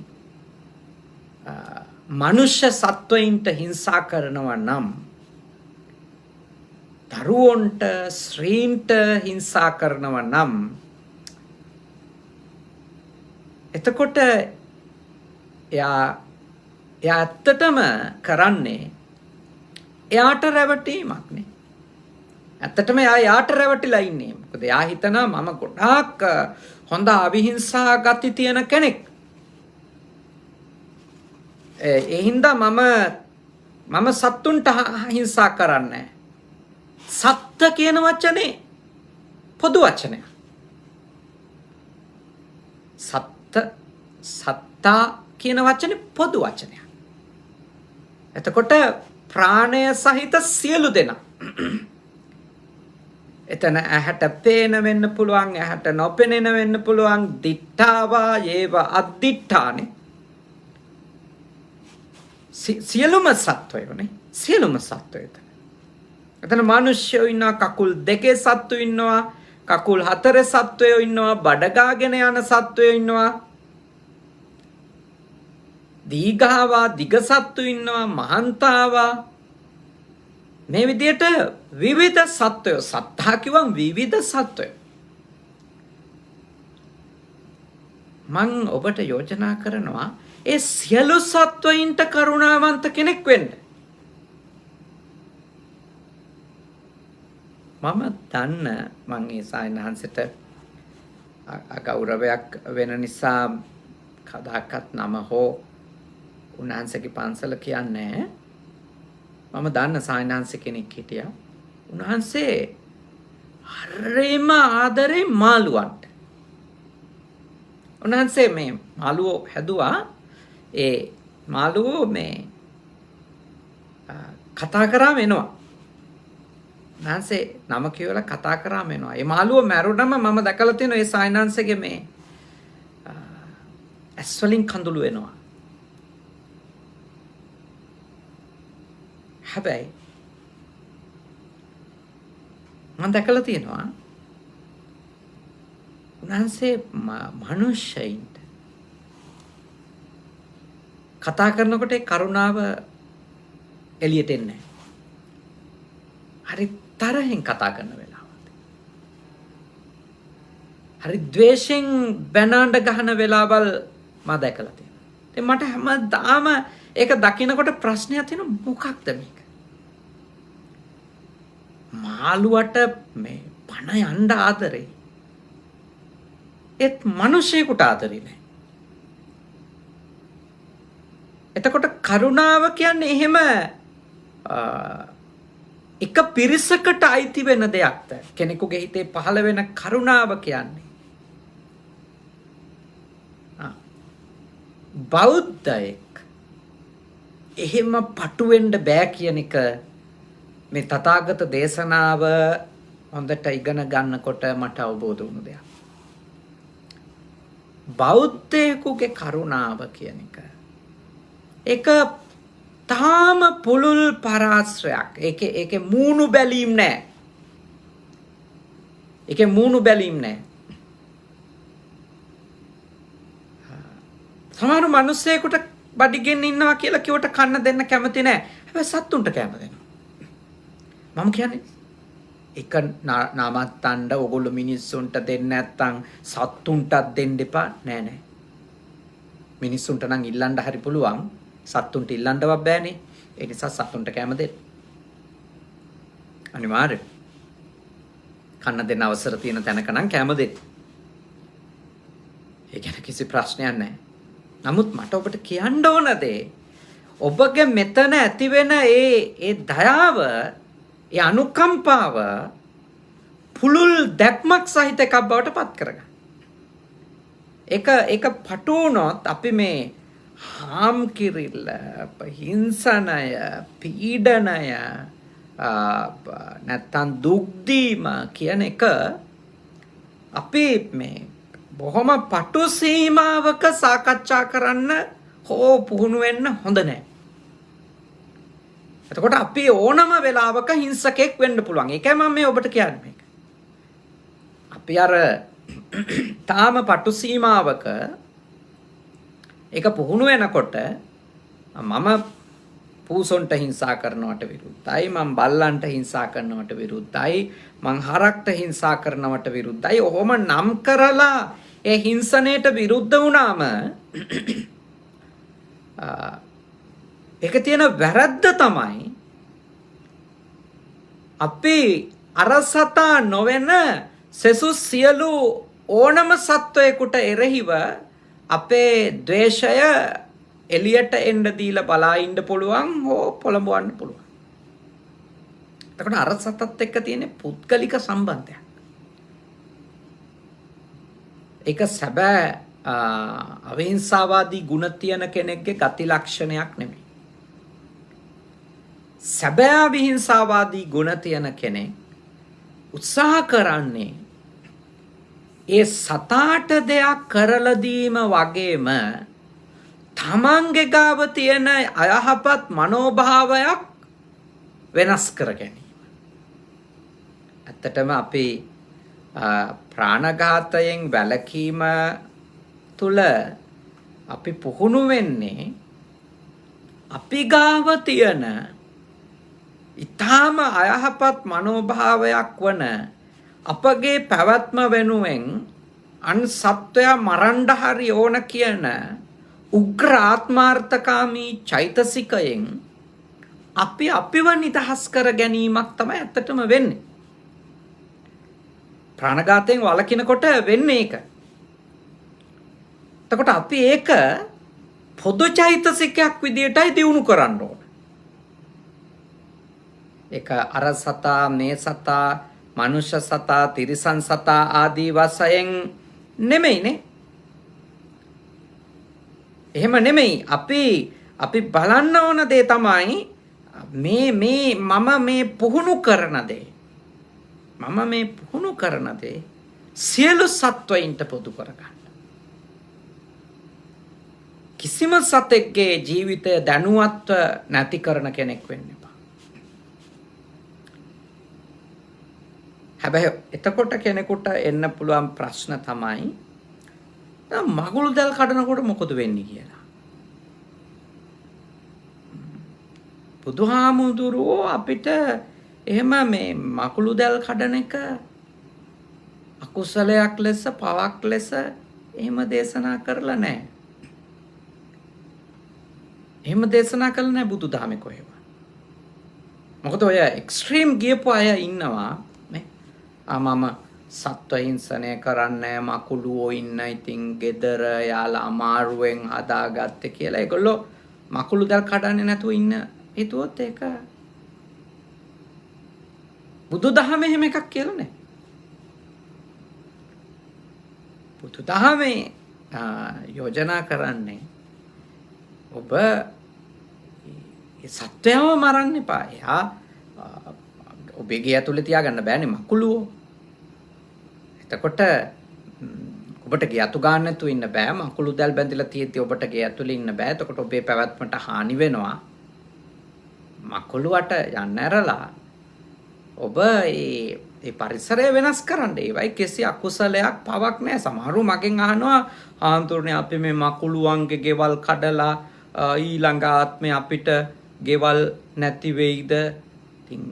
මනුෂ්‍ය සත්වයින්ට හිංසා කරනවා නම් දරුවන්ට ස්ත්‍රීන්ට හිංසා කරනවා නම් එතකොට එයා ඇත්තටම කරන්නේ එයාට රැවටීමක් නේ. ඇත්තටම එයා යාට රැවටිලා ඉන්නේ. මොකද එයා හිතනවා මම ගොඩාක් හොඳ අවිහිංසා ගති තියෙන කෙනෙක්. ඒ හින්දා මම සත්තුන්ට හිංසා කරන්නේ. සත්ත්‍ය කියන වචනේ පොදු වචනයක්. සත්තා කියන වචනේ පොදු වචනයක්. එතකොට ප්‍රාණය සහිත සියලු දෙනා. එතන ඇහැට පේන වෙන්න පුළුවන්, ඇහැට නොපෙනෙන වෙන්න පුළුවන්, දිට්ඨාවා ඒව අද්දිට්ඨානේ. සියලුම සත්වයෝනේ. සියලුම සත්වයෝ එතන. එතන මිනිස්සුයෝ ඉන්නවා, කකුල් දෙකේ සත්තු ඉන්නවා, කකුල් හතරේ සත්වයෝ ඉන්නවා, බඩගාගෙන යන සත්වයෝ ඉන්නවා. දීඝාවා දිග සත්තු ඉන්නවා, මහන්තාවා. මේ විදියට විවිධ සත්වයෝ, සත්තා කිව්වම විවිධ සත්වයෝ. මං ඔබට යෝජනා කරනවා ඒ සියලු සත්වයින්ට කරුණාවන්ත කෙනෙක් වෙන්න. මම දන්න මං ඒ සායනහන්සට අගෞරවයක් වෙන නිසා කදාකත් නම හෝ උන්වහන්සේගේ පන්සල කියන්නේ. මම දන්න සායනහන්ස කෙනෙක් හිටියා. උන්වහන්සේ හරිම ආදරේ මාළුවන්ට. උන්වහන්සේ මේ මාළුවෝ හැදුවා. ඒ මාළුවෝ මේ කතා කරාම එනවා. උන්වහන්සේ නම කියවලා කතා කරාම එනවා. ඒ මාළුවෝ මැරුණම මම දැකලා තියෙනවා ඒ සායනහන්සේගේ මේ ඇස් වලින් කඳුළු එනවා. හැබැයි මම දැකලා තියෙනවා උන්වහන්සේ මනුෂ්‍යයින්ට කතා කරනකොට ඒ කරුණාව එළියට එන්නේ නැහැ. හරි තරහෙන් කතා කරන වෙලාවල්. හරි ද්වේෂෙන් බැනඬ ගහන වෙලාවල් මම දැකලා තියෙනවා. ඉතින් මට හැමදාම ඒක දකින්නකොට ප්‍රශ්නයක් තියෙනවා, මොකක්ද මේක? මාළුවට මේ පණ යන්න ආදරේ. ඒත් මිනිසෙකුට ආදරේ නැහැ. එතකොට කරුණාව කියන්නේ එහෙම එක පිරිසකට අයිති වෙන දෙයක්ද? කෙනෙකුගේ හිතේ පහළ වෙන කරුණාව කියන්නේ බෞද්ධයෙක් එහෙම පටු වෙන්න බෑ කියන එක මේ තථාගත දේශනාව හොඳට ඉගෙන ගන්නකොට මට අවබෝධ වුණු දෙයක්. බෞද්ධයෙකුගේ කරුණාව කියන එක ඒක තාම පුළුල් පරාශ්‍රයක්. ඒකේ මූණු බැලීම් නැහැ. ඒකේ මූණු බැලීම් නැහැ. සමහර මිනිස්සෙකුට බඩගින්න ඉන්නවා කියලා කිව්වට කන්න දෙන්න කැමති නැහැ. හැබැයි සත්තුන්ට කැම දෙනවා. මම කියන්නේ එක නාමත්තණ්ඩ ඔගොල්ලෝ මිනිස්සුන්ට දෙන්න නැත්තම් සත්තුන්ටත් දෙන්න එපා. නෑ. මිනිස්සුන්ට නම් ඉල්ලන්න හරි පුළුවන්. සත්තුන්ට ඉල්ලන්නවත් බෑනේ. ඒ නිසා සත්තුන්ට කැම දෙන්න. අනිවාර්යයෙන්. කන්න දෙන්න අවසර තියෙන තැනක නම් කැම දෙන්න. ඒ ගැන කිසි ප්‍රශ්නයක් නැහැ. නමුත් මට ඔබට කියන්න ඕන දේ ඔබගේ මෙතන ඇති වෙන ඒ දයාව, ඒ අනුකම්පාව පුළුල් දැක්මක් සහිත එකක් බවට පත් කරගන්න. ඒක පටු වුණොත් අපි මේ හාම් කිරිල්ල, හිංසනය, පීඩනය, නැත්තම් දුක් දීම කියන එක අපි මේ බොහොම පටු සීමාවක සාකච්ඡා කරන්න හෝ පුහුණු වෙන්න හොඳ නැහැ. එතකොට අපි ඕනම වෙලාවක හිංසකෙක් වෙන්න පුළුවන්. ඒකයි මම මේ ඔබට කියන්නේ මේක. අපි අර තාම පටු සීමාවක ඒක පුහුණු වෙනකොට මම පූසොන්ට හිංසා කරනවට විරුද්ධයි, මම බල්ලන්ට හිංසා කරනවට විරුද්ධයි, මං හරක්ට හිංසා කරනවට විරුද්ධයි. ඔහොම නම් කරලා ඒ හිංසනයට විරුද්ධ වුණාම ඒක තියෙන වැරද්ද තමයි අපි අර සතා නොවන සෙසු සියලු ඕනම සත්වයකට එරෙහිව අපේ ද්වේෂය එළියට එන්න දීලා බලා ඉන්න පුළුවන් හෝ පොළඹවන්න පුළුවන්. එතකොට අර සතත් එක්ක තියෙන පුද්ගලික සම්බන්ධයක්. ඒක සැබෑ අවිහිංසාවාදී ගුණ තියෙන කෙනෙක්ගේ ගති ලක්ෂණයක් නෙමෙයි. සැබෑ අවිහිංසාවාදී ගුණ තියෙන කෙනෙක් උත්සාහ කරන්නේ ඒ සතාට දෙයක් කරලා දීම වගේම තමන්ගේ ගාව තියෙන අයහපත් මනෝභාවයක් වෙනස් කර ගැනීම. ඇත්තටම අපි ප්‍රාණඝාතයෙන් වැළකීම තුල අපි පුහුණු වෙන්නේ අපි ගාව තියෙන ඊටාම අයහපත් මනෝභාවයක් වන අපගේ පැවැත්ම වෙනුවෙන් අන් සත්වයා මරන්න හරි ඕන කියන උග්‍ර ආත්මාර්ථකාමී චෛතසිකයෙන් අපි අපිව නිදහස් කර ගැනීමක් තමයි ඇත්තටම වෙන්නේ. ප්‍රාණඝාතයෙන් වළකිනකොට වෙන්නේ ඒක. එතකොට අපි ඒක පොදු චෛතසිකයක් විදියටයි දියුණු කරන්න ඕන. ඒක අර සතා, මේ සතා, මනුෂ්‍ය සතා, තිරිසන් සතා ආදී වශයෙන් නෙමෙයිනේ. එහෙම නෙමෙයි. අපි බලන්න ඕන දේ තමයි මම මේ පුහුණු කරන දේ. මම මේ පුහුණු කරන දේ සියලු සත්වයින්ට පොදු කරගන්න. කිසිම සතෙක්ගේ ජීවිතය දැනුවත්ව නැති කරන කෙනෙක් වෙන්න එපා. හැබැයි එතකොට කෙනෙකුට එන්න පුළුවන් ප්‍රශ්න තමයි මගුල් දැල් කඩනකොට මොකද වෙන්නේ කියලා. බුදුහාමුදුරුවෝ අපිට එහෙම මේ මකුළු දැල් කඩන එක අකුසලයක් ලෙස, පවක් ලෙස එහෙම දේශනා කරලා නැහැ. එහෙම දේශනා කළා නැහැ බුදුදහමේ කොහෙවත්. මොකද ඔය එක්ස්ට්‍රීම් ගියපු අය ඉන්නවා නේ. මම සත්ව හිංසනය කරන්නේ මකුළුවෝ ඉන්න ඉතින් ගෙදර යාලා අමාරුවෙන් හදාගත්තේ කියලා. ඒගොල්ලෝ මකුළු දැල් කඩන්නේ නැතුව ඉන්න හිතුවොත් ඒක බුදුදහමේ එහෙම එකක් කියලා නැහැ. බුදුදහමේ යෝජනා කරන්නේ ඔබ සත්වයව මරන්න එපා. එයා ඔබේ ගේ ඇතුලේ තියාගන්න බෑනේ මකුළුවෝ. එතකොට ඔබට ගේ අතු ගන්න නැතුව ඉන්න බෑ. මකුළු දැල් බැඳිලා තියෙද්දි ඔබට ගේ ඇතුලේ ඉන්න බෑ. එතකොට ඔබේ පැවැත්මට හානි වෙනවා. මකුළුවට යන්න ඇරලා ඔබ ඒ පරිසරය වෙනස් කරන්න. ඒවයි කිසි අකුසලයක් පවක් නැහැ. සමහරු මගෙන් අහනවා ආන්තුරනේ අපි මේ මකුළුවන්ගේ ගෙවල් කඩලා ඊළඟ ආත්මේ අපිට ගෙවල් නැති වෙයිද? ඉතින්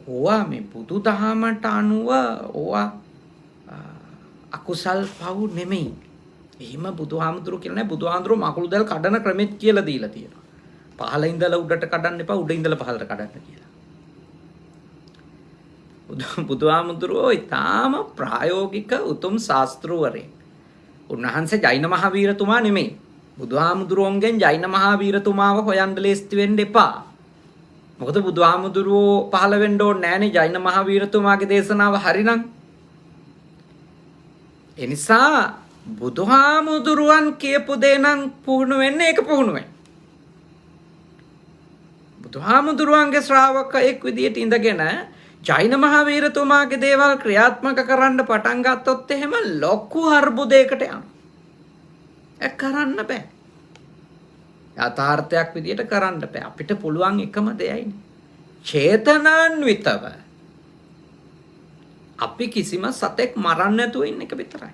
ඕවා මේ බුදුදහමට අනුව ඕවා අකුසල් පව් නෙමෙයි. එහෙම බුදුහාමුදුරු කියලා නෑ. බුදුහාමුදුරු මකුළු දැල් කඩන ක්‍රමෙත් කියලා දීලා තියෙනවා. පහළ ඉඳලා උඩට කඩන්න එපා, උඩ ඉඳලා පහළට කඩන්න කියලා. බුදුහාමුදුරුවෝ ඊටාම ප්‍රායෝගික උතුම් ශාස්ත්‍රවරයෙක්. උන්වහන්සේ ජෛන මහවීරතුමා නෙමෙයි. බුදුහාමුදුරුවන්ගෙන් ජෛන මහවීරතුමාව හොයන්න ලේස්ති වෙන්න එපා. මොකද බුදුහාමුදුරුවෝ පහළ වෙන්න ඕනේ නෑනේ ජෛන මහවීරතුමාගේ දේශනාව හරිනම්. ඒ නිසා බුදුහාමුදුරුවන් කියපු දේ නම් පුහුණු වෙන්නේ ඒක පුහුණු වෙන්න. බුදුහාමුදුරුවන්ගේ ශ්‍රාවකයෙක් විදියට ඉඳගෙන ජෛන මහවීරතුමාගේ දේවල් ක්‍රියාත්මක කරන්න පටන් ගත්තොත් එහෙම ලොකු අර්බුදයකට යනවා. ඒක කරන්න බෑ. යථාර්ථයක් විදියට කරන්න බෑ. අපිට පුළුවන් එකම දෙයයිනේ. චේතනාන්විතව අපි කිසිම සතෙක් මරන්න නැතුව ඉන්න එක විතරයි.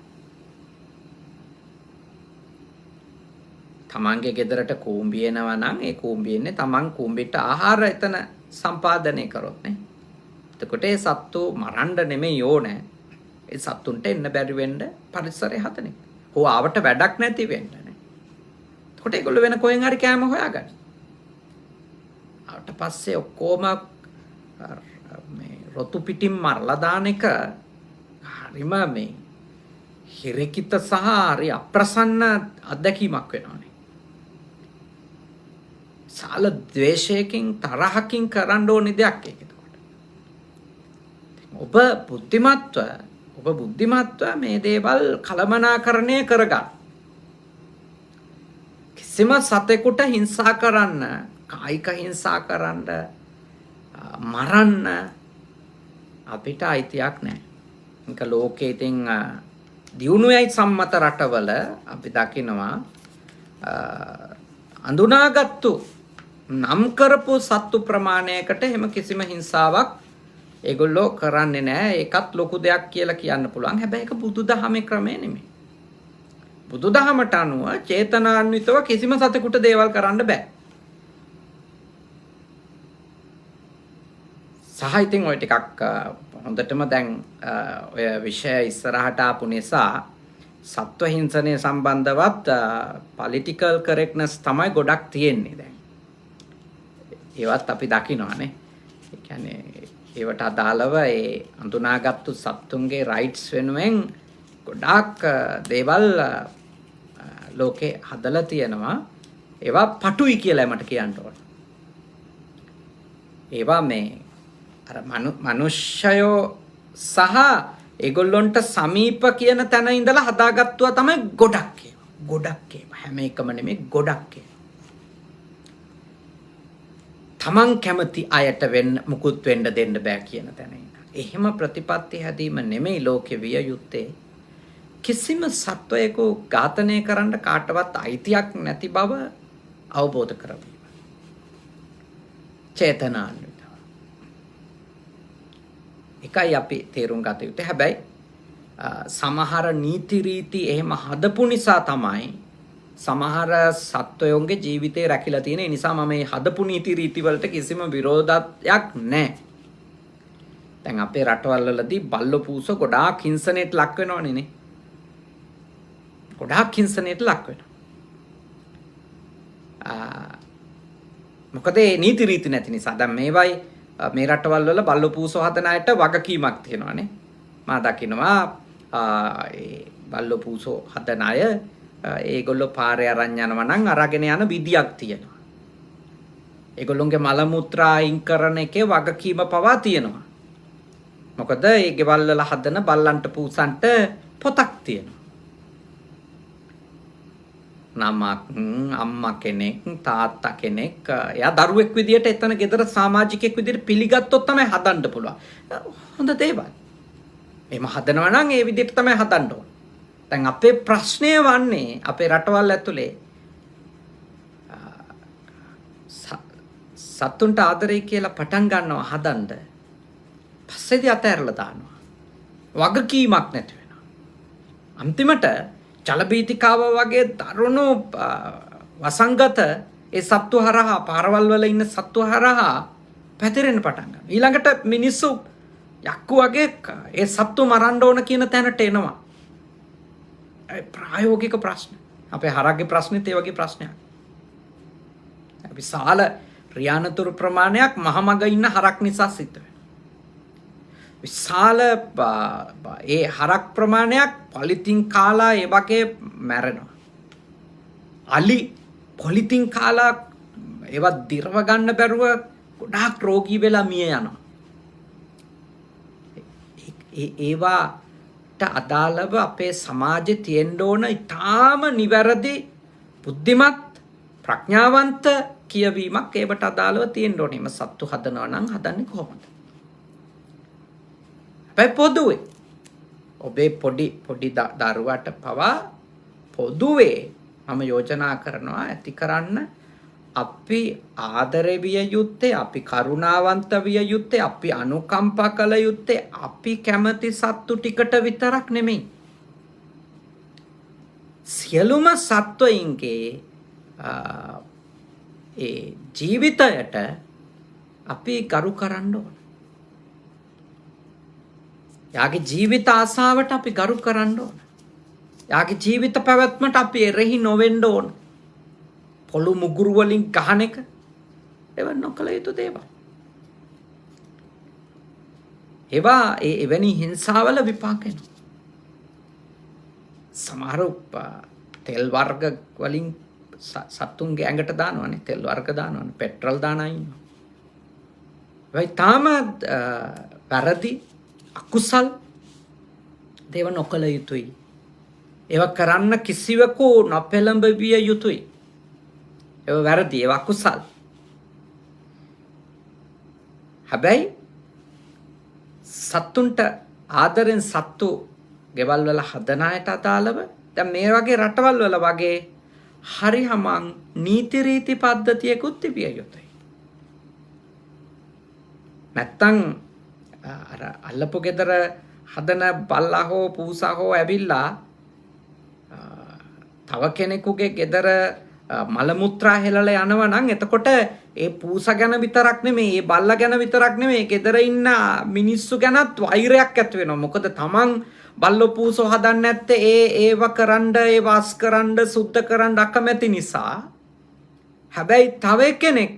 තමන්ගේ ගෙදරට කූඹි එනවා නම් ඒ කූඹි එන්නේ තමන් කූඹිට ආහාර එතන සම්පාදනය කරොත් නේ. එතකොට ඒ සත්තු මරන්න නෙමෙයි ඕනේ. ඒ සත්තුන්ට එන්න බැරි වෙන්න පරිසරය හදන එක. හෝ ආවට වැඩක් නැති වෙන්න නේ. එතකොට ඒගොල්ලෝ වෙන කොහෙන් හරි කෑම හොයාගන්න. ආවට පස්සේ ඔක්කොම මේ රොතු පිටින් මරලා දාන එක හරිම මේ හිරකිත සහ හරි අප්‍රසන්න අත්දැකීමක් වෙනවානේ. සාල ද්වේෂයකින් තරහකින් කරන්න ඕනේ දෙයක් ඒක. ඔබ බුද්ධිමත්ව මේ දේවල් කළමනාකරණය කරගන්න. කිසිම සතෙකුට හිංසා කරන්න, කායික හිංසා කරන්න, මරන්න අපිට අයිතියක් නැහැ. ඒක ලෝකයේ ඉතින් දියුණුවයි සම්මත රටවල අපි දකිනවා අඳුනාගත්තු නම් කරපු සත්තු ප්‍රමාණයකට එහෙම කිසිම හිංසාවක් ඒගොල්ලෝ කරන්නේ නැහැ. ඒකත් ලොකු දෙයක් කියලා කියන්න පුළුවන්. හැබැයි ඒක බුදුදහමේ ක්‍රමය නෙමෙයි. බුදුදහමට අනුව චේතනාන්විතව කිසිම සතෙකුට දේවල් කරන්න බෑ. සහ ඉතින් ඔය ටිකක් හොඳටම දැන් ඔය විෂය ඉස්සරහට ආපු නිසා සත්ව හිංසනය සම්බන්ධවත් පොලිටිකල් කරෙක්ට්නස් තමයි ගොඩක් තියෙන්නේ දැන්. ඒවත් අපි දකිනවානේ. ඒ කියන්නේ ඒවට අදාළව ඒ අඳුනාගත්තු සත්තුන්ගේ රයිට්ස් වෙනුවෙන් ගොඩාක් දේවල් ලෝකේ හදලා තියෙනවා. ඒවා පටුයි කියලා මට කියන්න ඕන. ඒවා මේ අර මනුෂ්‍යයෝ සහ ඒගොල්ලොන්ට සමීප කියන තැන ඉඳලා හදාගත්තුවා තමයි ගොඩක් ඒවා. ගොඩක් ඒවා. හැම එකම නෙමෙයි ගොඩක් ඒවා. තමන් කැමති අයට මුකුත් වෙන්න දෙන්න බෑ කියන තැන ඉඳලා. එහෙම ප්‍රතිපත්ති හැදීම නෙමෙයි ලෝකෙ විය යුත්තේ. කිසිම සත්වයක ඝාතනය කරන්න කාටවත් අයිතියක් නැති බව අවබෝධ කරගන්න. චේතනාන්විතව. එකයි අපි තේරුම් ගත යුත්තේ. හැබැයි සමහර නීති රීති එහෙම හදපු නිසා තමයි සමහර සත්වයෝන්ගේ ජීවිතේ රැකිලා තියෙන. ඒ නිසා මම මේ හදපු නීති රීති වලට කිසිම විරෝධයක් නැහැ. දැන් අපේ රටවල් වලදී බල්ලෝ පූසෝ ගොඩාක් හිංසනයට ලක් වෙනවනේ නේ. ගොඩාක් හිංසනයට ලක් වෙනවා. මොකද ඒ නීති රීති නැති නිසා. දැන් මේවයි මේ රටවල් වල බල්ලෝ පූසෝ හදන අයට වගකීමක් තියෙනවානේ. මා දකිනවා ඒ බල්ලෝ පූසෝ හදන අය ඒගොල්ලෝ පාරේ අරන් යනවා නම් අරගෙන යන විදියක් තියෙනවා. ඒගොල්ලොන්ගේ මල මුත්‍රා අයින් කරන එකේ වගකීම පවා තියෙනවා. මොකද ඒ ගෙවල් වල හදන බල්ලන්ට පූසන්ට පොතක් තියෙනවා. නමක් අම්මා කෙනෙක් තාත්තා කෙනෙක් එයා දරුවෙක් විදියට එතන ගෙදර සමාජිකයෙක් විදියට පිළිගත්තොත් තමයි හදන්න පුළුවන්. හොඳ දේවල්. එහෙම හදනවා නම් ඒ විදියට තමයි හදන්න ඕන. දැන් අපේ ප්‍රශ්නය වන්නේ අපේ රටවල් ඇතුලේ සත්තුන්ට ආදරේ කියලා පටන් ගන්නවා හදන්න. පස්සේදී අතහැරලා දානවා. වගකීමක් නැති වෙනවා. අන්තිමට ජලබීතිකාව වගේ දරුණු වසංගත ඒ සත්තු හරහා පාරවල් වල ඉන්න සත්තු හරහා පැතිරෙන්න පටන් ගන්නවා. ඊළඟට මිනිස්සු යක්කු වගේ ඒ සත්තු මරන්න ඕන කියන තැනට එනවා. ප්‍රායෝගික ප්‍රශ්න. අපේ හරක්ගේ ප්‍රශ්නෙත් ඒ වගේ ප්‍රශ්නයක්. විශාල ක්‍රියානතුරු ප්‍රමාණයක් මහමග ඉන්න හරක් නිසා සිද්ධ වෙනවා. විශාල ඒ හරක් ප්‍රමාණයක් පොලිතින් කාලා ඒ වගේ මැරෙනවා. අලි පොලිතින් කාලා ඒවත් දිරව ගන්න බැරුව ගොඩාක් රෝගී වෙලා මිය යනවා. ඒවාට අදාළව අපේ සමාජයේ තියෙන්න ඕන ඊටාම නිවැරදි බුද්ධිමත් ප්‍රඥාවන්ත කියවීමක් ඒවට අදාළව තියෙන්න ඕනේ. මේ සත්තු හදනවා නම් හදන්නේ කොහොමද? හැබැයි පොදුවේ ඔබේ පොඩි දරුවට පවා පොදුවේ මම යෝජනා කරනවා ඇති කරන්න අපි ආදරය විය යුත්තේ, අපි කරුණාවන්ත විය යුත්තේ, අපි අනුකම්පා කළ යුත්තේ අපි කැමති සත්තු ටිකට විතරක් නෙමෙයි. සියලුම සත්වයින්ගේ ඒ ජීවිතයට අපි ගරු කරන්න ඕන. යාගේ ජීවිත ආසාවට අපි ගරු කරන්න ඕන. යාගේ ජීවිත පැවැත්මට අපි එරෙහි නොවෙන්න ඕන. පොළු මුගුරු වලින් ගහන එක ඒව නොකළ යුතු දේවල්. ඒවා එවැනි හිංසාවල විපාක එනවා. සමහර තෙල් වර්ග වලින් සත්තුන්ගේ ඇඟට දානවනේ, තෙල් වර්ග දානවනේ, පෙට්‍රල් දාන අය ඉන්නවා. ඒයි තාම වැරදි අකුසල් දේව නොකළ යුතුයි. ඒවා කරන්න කිසිවකු නොපෙළඹවිය යුතුයි. ඒවා වැරදි, ඒවා අකුසල්. හැබැයි සත්තුන්ට ආදරෙන් සත්තු ගෙවල් වල හදන අයට අදාළව දැන් මේ වගේ රටවල් වල වගේ හරි හමං නීති රීති පද්ධතියකුත් තිබිය යුතුයි. නැත්තම් අර අල්ලපු ගෙදර හදන බල්ලා හෝ පූසා හෝ ඇවිල්ලා තව කෙනෙකුගේ ගෙදර මල මුත්‍රා හෙලලා යනවා නම් එතකොට ඒ පූසා ගැන විතරක් නෙමෙයි, ඒ බල්ලා ගැන විතරක් නෙමෙයි, ගෙදර ඉන්න මිනිස්සු ගැනත් වෛරයක් ඇති වෙනවා. මොකද තමන් බල්ලෝ පූසෝ හදන්නේ නැත්තේ ඒව කරන්න, ඒ වාස් කරන්න, සුද්ධ කරන්න අකමැති නිසා. හැබැයි තව කෙනෙක්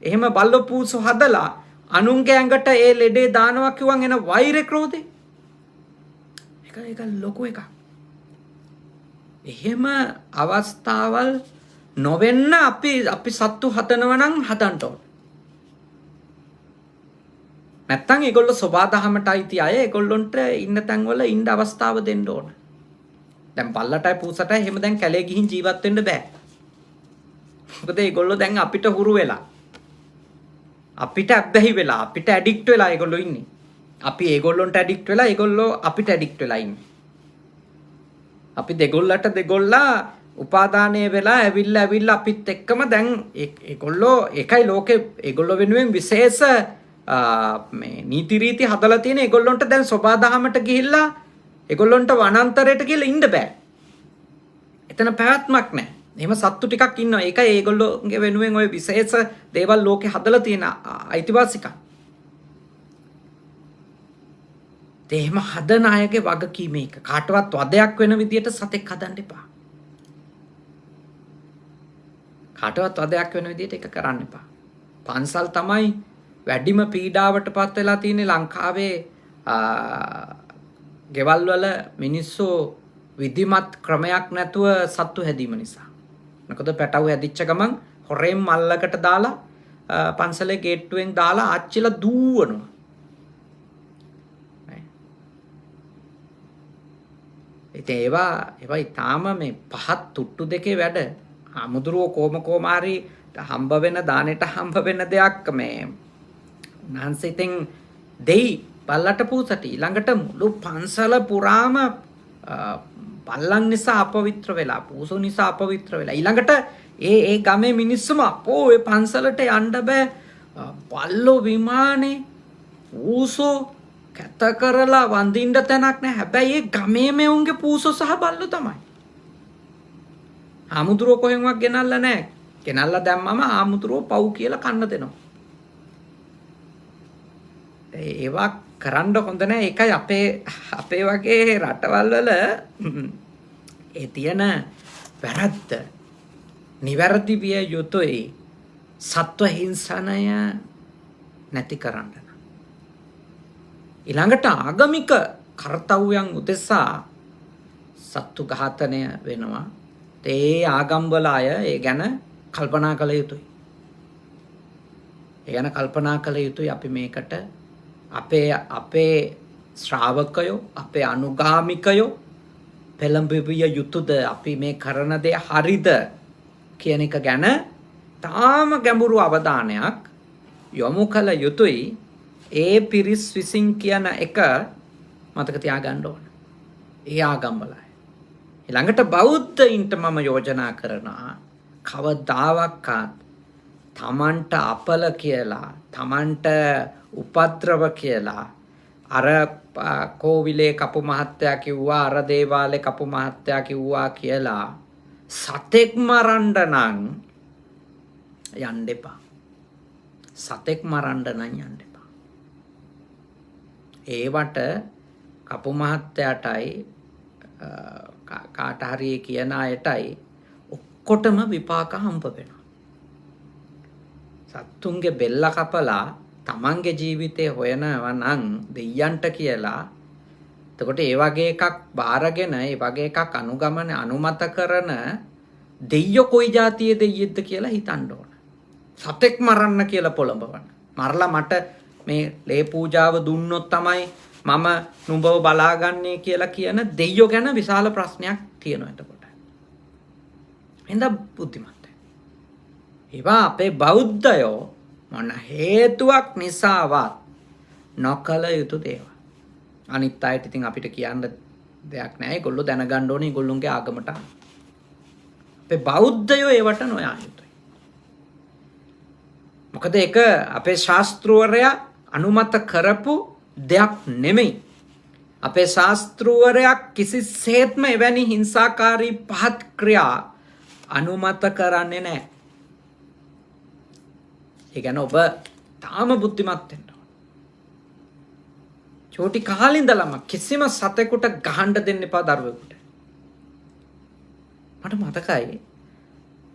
එහෙම බල්ලෝ පූසෝ හදලා අනුන්ගේ ඇඟට ඒ ලෙඩේ දානවා කිව්වන් එන වෛර ක්‍රෝධේ. ඒක ලොකු එකක්. එහෙම අවස්ථාවල් නොවෙන්න අපි සත්තු හදනවා නම් හදන්න ඕන. නැත්තම් ඒගොල්ලෝ සබාදහමට අයිති අය, ඒගොල්ලොන්ට ඉන්න තැන්වල ඉන්න අවස්ථාව දෙන්න ඕන. දැන් බල්ලටයි පූසටයි එහෙම දැන් කැලේ ගිහින් ජීවත් වෙන්න බෑ. මොකද ඒගොල්ලෝ දැන් අපිට හුරු වෙලා, අපිට අබ්බැහි වෙලා, අපිට ඇඩික්ට් වෙලා ඒගොල්ලෝ ඉන්නේ. අපි ඒගොල්ලොන්ට ඇඩික්ට් වෙලා, ඒගොල්ලෝ අපිට ඇඩික්ට් වෙලා ඉන්නේ. අපි දෙගොල්ලා උපාදානය වෙලා ඇවිල්ලා අපිත් එක්කම දැන් ඒගොල්ලෝ එකයි ලෝකේ ඒගොල්ලෝ වෙනුවෙන් විශේෂ මේ නීති රීති හදලා තියෙන. ඒගොල්ලොන්ට දැන් සබාදහමට ගිහිල්ලා ඒගොල්ලොන්ට වනාන්තරයට ගිහලා ඉන්න බෑ. එතන පැවැත්මක් නැහැ. එහෙම සත්තු ටිකක් ඉන්නවා. ඒකයි ඒගොල්ලෝගේ වෙනුවෙන් ওই විශේෂ දේවල් ලෝකේ හදලා තියෙන අයිතිවාසිකම්. එහෙම හදන අයගේ වගකීම එක. කාටවත් වදයක් වෙන විදියට සතෙක් හදන්න එපා. කාටවත් වදයක් වෙන විදියට ඒක කරන්න එපා. පන්සල් තමයි වැඩිම පීඩාවට පත් වෙලා තියෙන්නේ ලංකාවේ. ගෙවල් වල මිනිස්සු විධිමත් ක්‍රමයක් නැතුව සත්තු හැදීම නිසා. මොකද පැටව හැදිච්ච ගමන් හොරෙන් මල්ලකට දාලා පන්සලේ ගේට්ටුවෙන් දාලා ආච්චිලා දූවනවා. ඉතින් ඒවා ඊටාම මේ පහත් තුට්ටු දෙකේ වැඩ. අමුදුරෝ කොමාරි හම්බ වෙන දානෙට හම්බ වෙන දෙයක් මේ උන්වහන්සේ ඉතින් දෙයි බල්ලට පූසට. ඊළඟට මුළු පන්සල පුරාම බල්ලන් නිසා අපවිත්‍ර වෙලා, පූසෝ නිසා අපවිත්‍ර වෙලා. ඊළඟට ඒ ගමේ මිනිස්සුම අපෝ ඒ පන්සලට යන්න බෑ, බල්ලෝ විමානේ පූසෝ කැත කරලා වඳින්න තැනක් නැහැ. හැබැයි ඒ ගමේ මෙවුන්ගේ පූසෝ සහ බල්ලෝ තමයි. ආමුදුරෝ කොහෙන්වත් ගෙනල්ලා නැහැ. ගෙනල්ලා දැම්මම ආමුදුරෝ පව් කියලා කන්න දෙනවා. ඒවා කරන්න හොඳ නැහැ. ඒකයි අපේ වගේ රටවල් වල ඒ තියෙන වැරද්ද නිවැරදි විය යුතුයි. සත්ව හිංසනය නැති කරන්න. ඊළඟට ආගමික කර්තව්‍යයන් උදෙසා සත්තු ඝාතනය වෙනවා. ඒ ආගම්වල අය ඒ ගැන කල්පනා කළ යුතුයි. ඒ ගැන කල්පනා කළ යුතුයි. අපි මේකට අපේ ශ්‍රාවකයෝ, අපේ අනුගාමිකයෝ පෙළඹවිය යුතුද? අපි මේ කරන දේ හරිද කියන එක ගැන තාම ගැඹුරු අවධානයක් යොමු කළ යුතුයි. ඒ පිරිස් විසින් කියන එක මතක තියාගන්න ඕන. ඒ ආගම්වල අය. ඊළඟට බෞද්ධයින්ට මම යෝජනා කරනවා කවදාවත් තමන්ට අපල කියලා, තමන්ට උපද්‍රව කියලා අර කෝවිලේ කපු මහත්තයා කිව්වා, අර දේවාලේ කපු මහත්තයා කිව්වා කියලා සතෙක් මරන්න නම් යන්න එපා. සතෙක් මරන්න නම් යන්න එපා. ඒවට කපු මහත්තයාටයි කාට හරි කියන අයටයි ඔක්කොටම විපාක හම්බ වෙනවා. සත්තුන්ගේ බෙල්ල කපලා තමන්ගේ ජීවිතේ හොයනවා නම් දෙයයන්ට කියලා එතකොට ඒ වගේ එකක් බාරගෙන ඒ වගේ එකක් අනුගමන අනුමත කරන දෙයියෝ කොයි જાතියේ දෙයියෙක්ද කියලා හිතන්න ඕන. සතෙක් මරන්න කියලා පොළඹවන. මරලා මට මේ ලේ පූජාව දුන්නොත් තමයි මම නුඹව බලාගන්නේ කියලා කියන දෙයියෝ ගැන විශාල ප්‍රශ්නයක් තියෙනවා එතකොට. එහෙනම් බුද්ධිමත්. ඒවා අපේ බෞද්ධයෝ මොන හේතුවක් නිසාවත් නොකල යුතු දේවල්. අනිත් අයට ඉතින් අපිට කියන්න දෙයක් නැහැ. ඒගොල්ලෝ දැනගන්න ඕනේ ඒගොල්ලොන්ගේ ආගමට. අපේ බෞද්ධයෝ ඒවට නොයා යුතුයි. මොකද ඒක අපේ ශාස්ත්‍රවරයා අනුමත කරපු දෙයක් නෙමෙයි. අපේ ශාස්ත්‍රවරයා කිසිසේත්ම එවැනි හිංසාකාරී පහත් ක්‍රියා අනුමත කරන්නේ නැහැ. ඒ කියන්නේ ඔබ තාම බුද්ධිමත් වෙන්න ඕන. චෝටි කාලේ ඉඳලම කිසිම සතෙකුට ගහන්න දෙන්න එපා දරුවෙකුට. මට මතකයි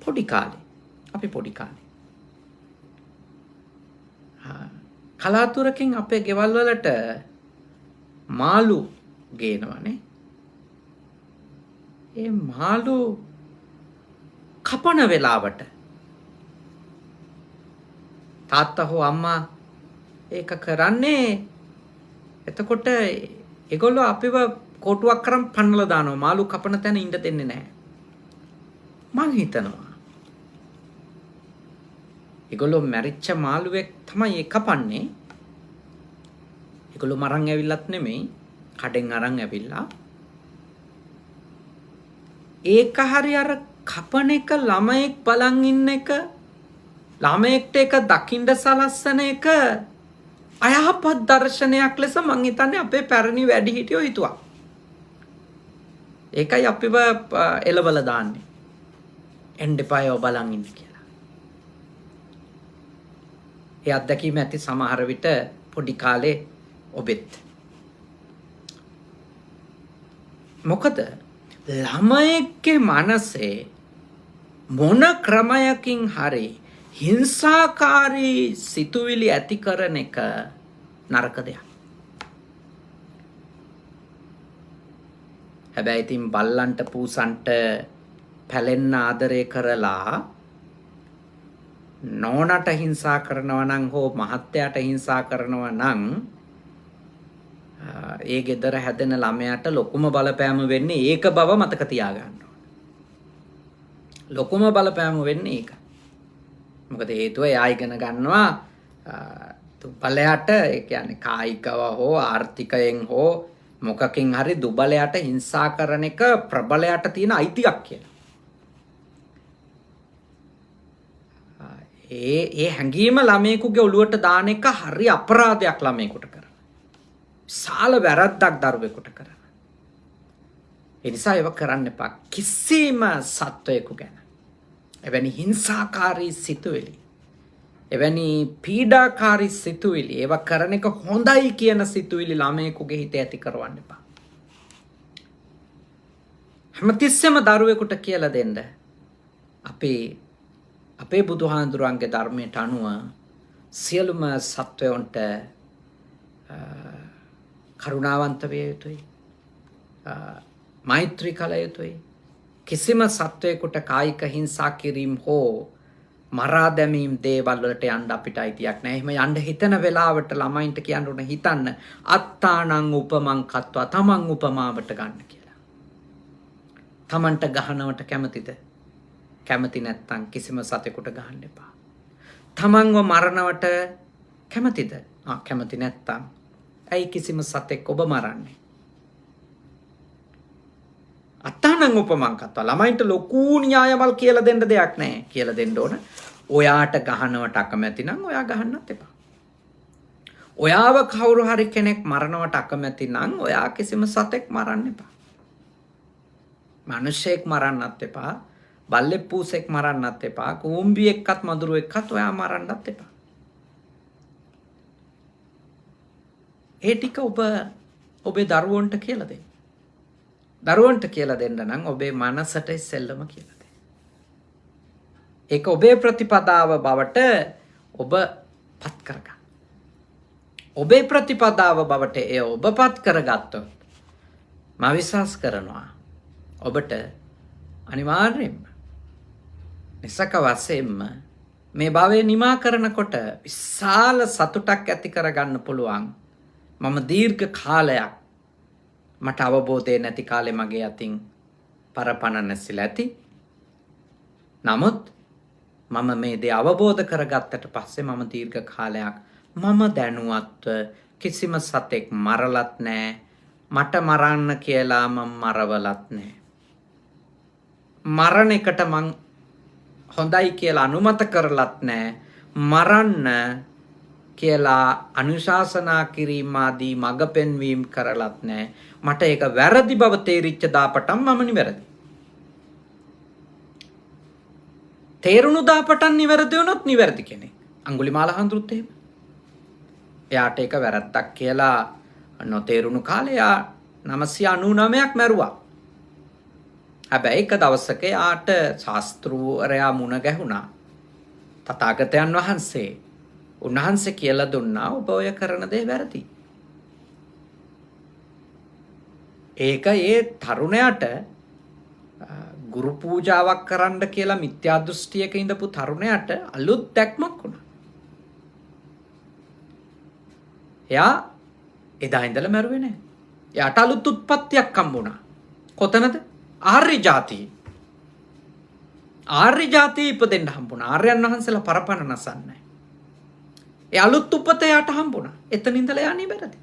පොඩි කාලේ අපි පොඩි කාලේ කලාතුරකින් අපේ ගෙවල් වලට මාළු ගේනවනේ. ඒ මාළු කපන වෙලාවට තාත්තා හෝ අම්මා ඒක කරන්නේ එතකොට ඒගොල්ලෝ අපිව කොටුවක් කරන් පන්නලා දානවා. මාළු කපන තැන ඉන්න දෙන්නේ නැහැ. මං හිතනවා ඒගොල්ලෝ මැරිච්ච මාළුවෙක් තමයි ඒ කපන්නේ. ඒගොල්ලෝ මරන් ඇවිල්ලත් නෙමෙයි කඩෙන් අරන් ඇවිල්ලා ඒක හරි අර කපන එක ළමයෙක් බලන් ඉන්න එක ළමයෙක්ට එක දකින්න සලස්සන එක අයහපත් දර්ශනයක් ලෙස මං හිතන්නේ අපේ පැරණි වැඩිහිටියෝ හිතුවා. ඒකයි අපිව එලවල දාන්නේ. එන්න එපා ඔය බලන් ඉන්න කියලා. ඒ අත්දැකීම ඇති සමහර විට පොඩි කාලේ ඔබෙත්. මොකද ළමයෙක්ගේ මනසේ මොන ක්‍රමයකින් හරි හිංසාකාරී සිතුවිලි ඇති කරන එක නරක දෙයක්. හැබැයි ඉතින් බල්ලන්ට පූසන්ට පැලෙන්න ආදරය කරලා නෝනට හිංසා කරනවා නම් හෝ මහත්තයාට හිංසා කරනවා නම් ඒ ගෙදර හැදෙන ළමයාට ලොකුම බලපෑම වෙන්නේ ඒක බව මතක තියාගන්න ඕන. ලොකුම බලපෑම වෙන්නේ ඒක. මොකද හේතුව එයා ඉගෙන ගන්නවා දුබලයට ඒ කියන්නේ කායිකව හෝ ආර්ථිකයෙන් හෝ මොකකින් හරි දුබලයට හිංසා කරන එක ප්‍රබලයට තියෙන අයිතියක් කියලා. ඒ හැඟීම ළමයෙකුගේ ඔළුවට දාන එක හරි අපරාධයක් ළමයෙකුට කරන. විශාල වැරද්දක් දරුවෙකුට කරන. ඒ නිසා ඒව කරන්න එපා කිසිම සත්වයෙකු ගැන. එවැනි හිංසාකාරී සිතුවිලි එවැනි පීඩාකාරී සිතුවිලි ඒව කරන එක හොඳයි කියන සිතුවිලි ළමයෙකුගේ හිතේ ඇති කරවන්න එපා. හැමතිස්සෙම දරුවෙකුට කියලා දෙන්න අපේ බුදුහාඳුරන්ගේ ධර්මයට අනුව සියලුම සත්වයන්ට කරුණාවන්ත විය යුතුයි. මෛත්‍රී කළ යුතුයි. කිසිම සත්වයකට කායික හිංසා කිරීම හෝ මරා දැමීම් දේවල් වලට යන්න අපිට අයිතියක් නැහැ. එහෙම යන්න හිතන වෙලාවට ළමයින්ට කියන්න ඕන හිතන්න අත්තානං උපමං කତ୍වා තමන් උපමාවට ගන්න කියලා. තමන්ට ගහනවට කැමතිද? කැමති නැත්තම් කිසිම සතෙකුට ගහන්න එපා. තමන්ව මරනවට කැමතිද? කැමති නැත්තම් ඇයි කිසිම සතෙක් ඔබ මරන්නේ? අත්තානං උපමං කତ୍වා ළමයින්ට ලොකු න්‍යායමල් කියලා දෙන්න දෙයක් නැහැ. කියලා දෙන්න ඕන. ඔයාට ගහනවට අකමැති නම් ඔයා ගහන්නත් එපා. ඔයාව කවුරු හරි කෙනෙක් මරනවට අකමැති නම් ඔයා කිසිම සතෙක් මරන්න එපා. මිනිසෙක් මරන්නත් එපා. බල්ලෙක් පූසෙක් මරන්නත් එපා. කූඹියෙක්වත් මදුරුවෙක්වත් ඔයා මරන්නත් එපා. ඒ ටික ඔබේ දරුවන්ට කියලා දෙන්න. දරුවන්ට කියලා දෙන්න නම් ඔබේ මනසට ඉස්සෙල්ලම කියලා දෙන්න. ඒක ඔබේ ප්‍රතිපදාව බවට ඔබ පත් කරගන්න. ඔබේ ප්‍රතිපදාව බවට එය ඔබපත් කරගත්තොත් මා විශ්වාස කරනවා ඔබට අනිවාර්යෙන්ම නිසක වශයෙන්ම මේ භවය නිමා කරනකොට විශාල සතුටක් ඇති කරගන්න පුළුවන්. මම දීර්ඝ කාලයක් මට අවබෝධය නැති කාලේ මගේ අතින් පරපණ නැසිලා ඇති. නමුත් මම මේ දේ අවබෝධ කරගත්තට පස්සේ මම දීර්ඝ කාලයක් මම දැනුවත්ව කිසිම සතෙක් මරලත් නැහැ. මට මරන්න කියලා මම මරවලත් නැහැ. මරණ එකට මං හොඳයි කියලා අනුමත කරලත් නැහැ. මරන්න කියලා අනුශාසනා කිරීම ආදී මඟ පෙන්වීම කරලත් නැහැ. මට ඒක වැරදි බව තේරිච්ච දාපටන් මම නිවැරදි. තේරුණු දාපටන් නිවැරදි වුණොත් නිවැරදි කෙනෙක්. අඟුලිමාල හඳුරුත් එහෙම. එයාට ඒක වැරද්දක් කියලා නොතේරුණු කාලේ එයා 999ක් මැරුවා. හැබැයි එක දවසක යාට ශාස්ත්‍රූවරයා මුණ ගැහුණා. තථාගතයන් වහන්සේ. උන්වහන්සේ කියලා දුන්නා ඔබ ඔය කරන දේ වැරදි. ඒක ඒ තරුණයාට ගුරු පූජාවක් කරන්න කියලා මිත්‍යා දෘෂ්ටියක ඉඳපු තරුණයාට අලුත් දැක්මක් වුණා. එයා එදා ඉඳලා මැරුවේ නැහැ. එයාට අලුත් උත්පත්තියක් හම්බුණා. කොතනද? ආර්ය ජාතිය. ආර්ය ජාතිය ඉපදෙන්න හම්බුණා. ආර්යයන් වහන්සේලා පරපණ නසන්නේ. ඒ අලුත් උපත යාට හම්බුණා. එතන ඉඳලා යා නිවැරදි.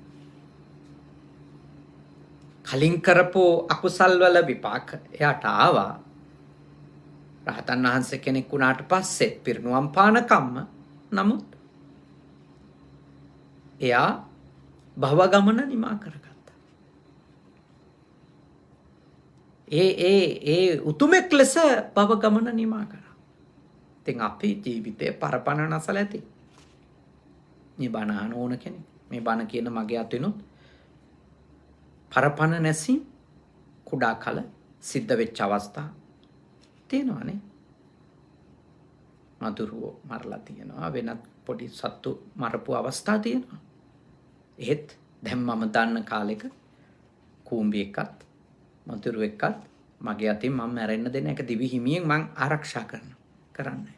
කලින් කරපු අකුසල් වල විපාක එයාට ආවා. රහතන් වහන්සේ කෙනෙක් වුණාට පස්සේ පිරිනුවම් පාන කම්ම. නමුත් එයා භව ගමන නිමා කරගත්තා. ඒ උතුමෙක් ලෙස භව ගමන නිමා කරා. ඉතින් අපි ජීවිතේ පරපණ නැසලා ඇති. මේ බණ අහන ඕන කෙනෙක්. මේ බණ කියන මගේ අතිනුත් පරපණ නැසීම් කුඩා කල සිද්ධ වෙච්ච අවස්ථා තියෙනවානේ. මදුරුවෝ මරලා තියෙනවා. වෙනත් පොඩි සත්තු මරපු අවස්ථා තියෙනවා. ඒත් දැන් මම දන්න කාලෙක කූඹියෙක්වත් මදුරුවෙක්වත් මගේ අතින් මම මැරෙන්න දෙන එක දිවි හිමියෙන් මං ආරක්ෂා කරන්නේ.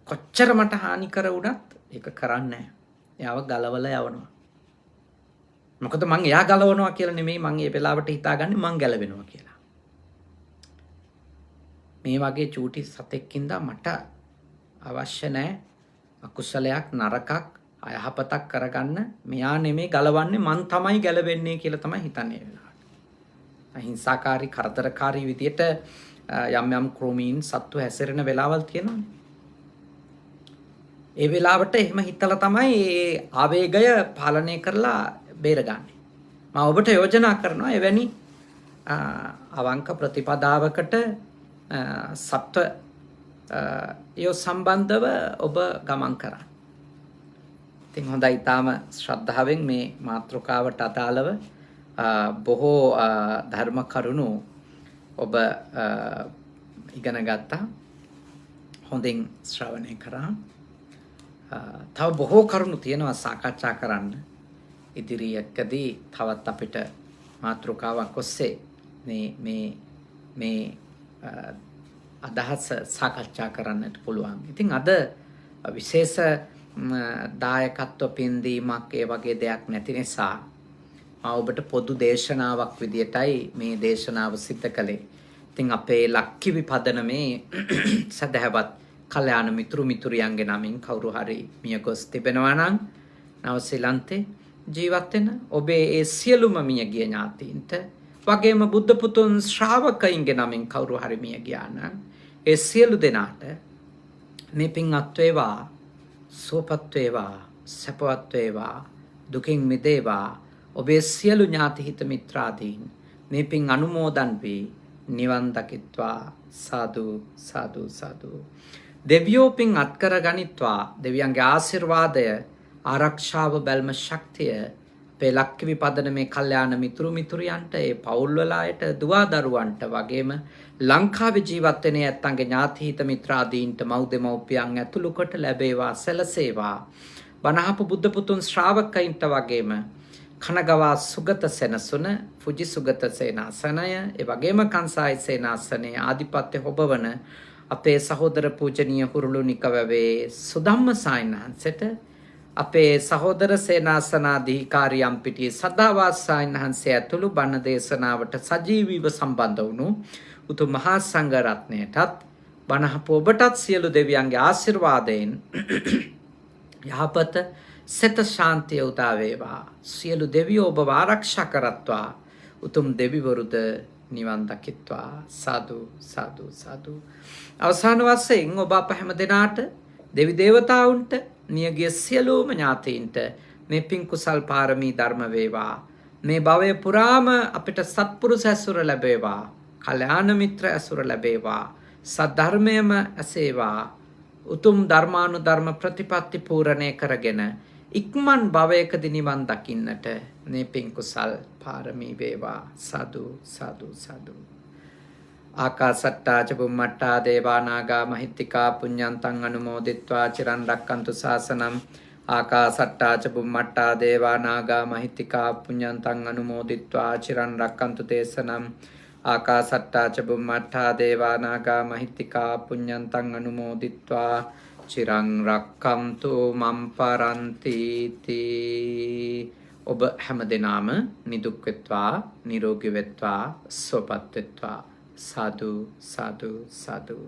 කොච්චර මට හානි කර වුණත් ඒක කරන්නේ නැහැ. එයාව ගලවලා යවනවා. මොකද මං එයා ගලවනවා කියලා නෙමෙයි මං ඒ වෙලාවට හිතාගන්නේ මං ගැලවෙනවා කියලා. මේ වගේ චූටි සතෙක්කින්ද මට අවශ්‍ය නැහැ අකුසලයක් නරකක් අයහපතක් කරගන්න. මෙයා නෙමෙයි ගලවන්නේ මං තමයි ගැලවෙන්නේ කියලා තමයි හිතන්නේ වෙලාවට. අහිංසාකාරී කරදරකාරී විදියට යම් යම් ක්‍රමීන් සත්තු හැසිරෙන වෙලාවල් තියෙනවානේ. ඒ වෙලාවට එහෙම හිතලා තමයි ඒ ආවේගය පාලනය කරලා බේරගන්නේ. මම ඔබට යෝජනා කරනවා එවැනි අවංක ප්‍රතිපදාවකට සත්ව යෝ සම්බන්ධව ඔබ ගමන් කරන්න. ඉතින් හොඳයි. ඊටාම ශ්‍රද්ධාවෙන් මේ මාතෘකාවට අදාළව බොහෝ ධර්ම කරුණු ඔබ ඉගෙන ගත්තා. හොඳින් ශ්‍රවණය කරා. තව බොහෝ කරුණු තියෙනවා සාකච්ඡා කරන්න. ඉදිරියකදී තවත් අපිට මාතෘකාවක් ඔස්සේ මේ අදහස සාකච්ඡා කරන්නට පුළුවන්. ඉතින් අද විශේෂ දායකත්ව පින්දීමක් ඒ වගේ දෙයක් නැති නිසා ඔබට පොදු දේශනාවක් විදියටයි මේ දේශනාව සිද්ධ කළේ. ඉතින් අපේ ලක්කිවි පදනමේ සදහවත් කල්යාණ මිතුරියන්ගේ නමින් කවුරු හරි මිය ගොස් තිබෙනවා නම් නවසීලන්තේ ජීවත් වෙන ඔබේ ඒ සියලුම මියගිය ඥාතීන්ට වගේම බුද්ධ පුතුන් ශ්‍රාවකයින්ගේ නමින් කවුරු හරි මිය ගියා නම් ඒ සියලු දෙනාට මේ පින් අත් වේවා, සුවපත් වේවා, සැපවත් වේවා, දුකින් මිදේවා. ඔබේ සියලු ඥාති හිත මිත්‍රාදීන් මේ පින් අනුමෝදන් වී නිවන් දකිත්වා. සාදු සාදු සාදු. දෙවියෝ පින් අත්කර ගනිත්වා. දෙවියන්ගේ ආශිර්වාදය, ආරක්ෂාව, බැල්ම ශක්තිය අපේ ලක්කිවි පදන මේ කල්යාණ මිතුරියන්ට, ඒ පවුල්වල අයට, දුවා දරුවන්ට වගේම ලංකාවේ ජීවත් වෙන ඇත්තන්ගේ ඥාති හිත මිත්‍රාදීන්ට මව් දෙමව්පියන් ඇතුළු කොට ලැබේවා, සැලසේවා. බණහපු බුද්ධ පුතුන් ශ්‍රාවකයින්ට වගේම කනගවා සුගත සෙනසුන ෆුජි සුගත සේනාසනය ඒ වගේම කංසායි සේනාසනයේ ආධිපත්‍ය හොබවන අපේ සහෝදර පූජනීය හුරුළුනික වැවේ සුධම්ම සායනහන්සේට අපේ සහෝදර සේනාසනාධිකාරී අම්පිටියේ සදාවාස සායනහන්සේ ඇතුළු බණ දේශනාවට සජීවීව සම්බන්ධ වුණු උතුම් මහා සංඝ රත්නයටත් බණහපු ඔබටත් සියලු දෙවියන්ගේ ආශිර්වාදයෙන් යහපත සෙත ශාන්තිය උදා වේවා. සියලු දෙවියෝ ඔබව ආරක්ෂා කරත්වා. උතුම් දෙවිවරුද නිවන් දකිත්වා. සාදු සාදු සාදු. අවසාන වශයෙන් ඔබ අප හැම දෙනාට දෙවි දේවතාවුන්ට මියගිය සියලුම ඥාතීන්ට මේ පින් කුසල් පාරමී ධර්ම වේවා. මේ භවය පුරාම අපිට සත්පුරුෂ ඇසුර ලැබේවා. කල්‍යාණ මිත්‍ර ඇසුර ලැබේවා. සද්ධර්මයම ඇසේවා. උතුම් ධර්මානුධර්ම ප්‍රතිපත්ති පූර්ණේ කරගෙන ඉක්මන් භවයකදී නිවන් දකින්නට මේ පින් කුසල් පාරමී වේවා. සාදු සාදු සාදු. ආකාසට්ටා ච බුම්මට්ටා දේවා නාග මහිත්‍තිකා පුඤ්ඤන්තං අනුමෝදිත්වා චිරන් රැක්කන්තු ශාසනං. ආකාසට්ටා ච බුම්මට්ටා දේවා නාග මහිත්‍තිකා පුඤ්ඤන්තං අනුමෝදිත්වා චිරන් රැක්කන්තු දේශනං. ආකාසට්ටා ච බුම්මට්ටා දේවා නාග මහිත්‍තිකා පුඤ්ඤන්තං අනුමෝදිත්වා චිරං රක්කන්තු මම් පරන්ති තී. ඔබ හැමදෙනාම නිදුක් වෙත්වා නිරෝගී වෙත්වා සුවපත් වෙත්වා. සාදු සාදු සාදු.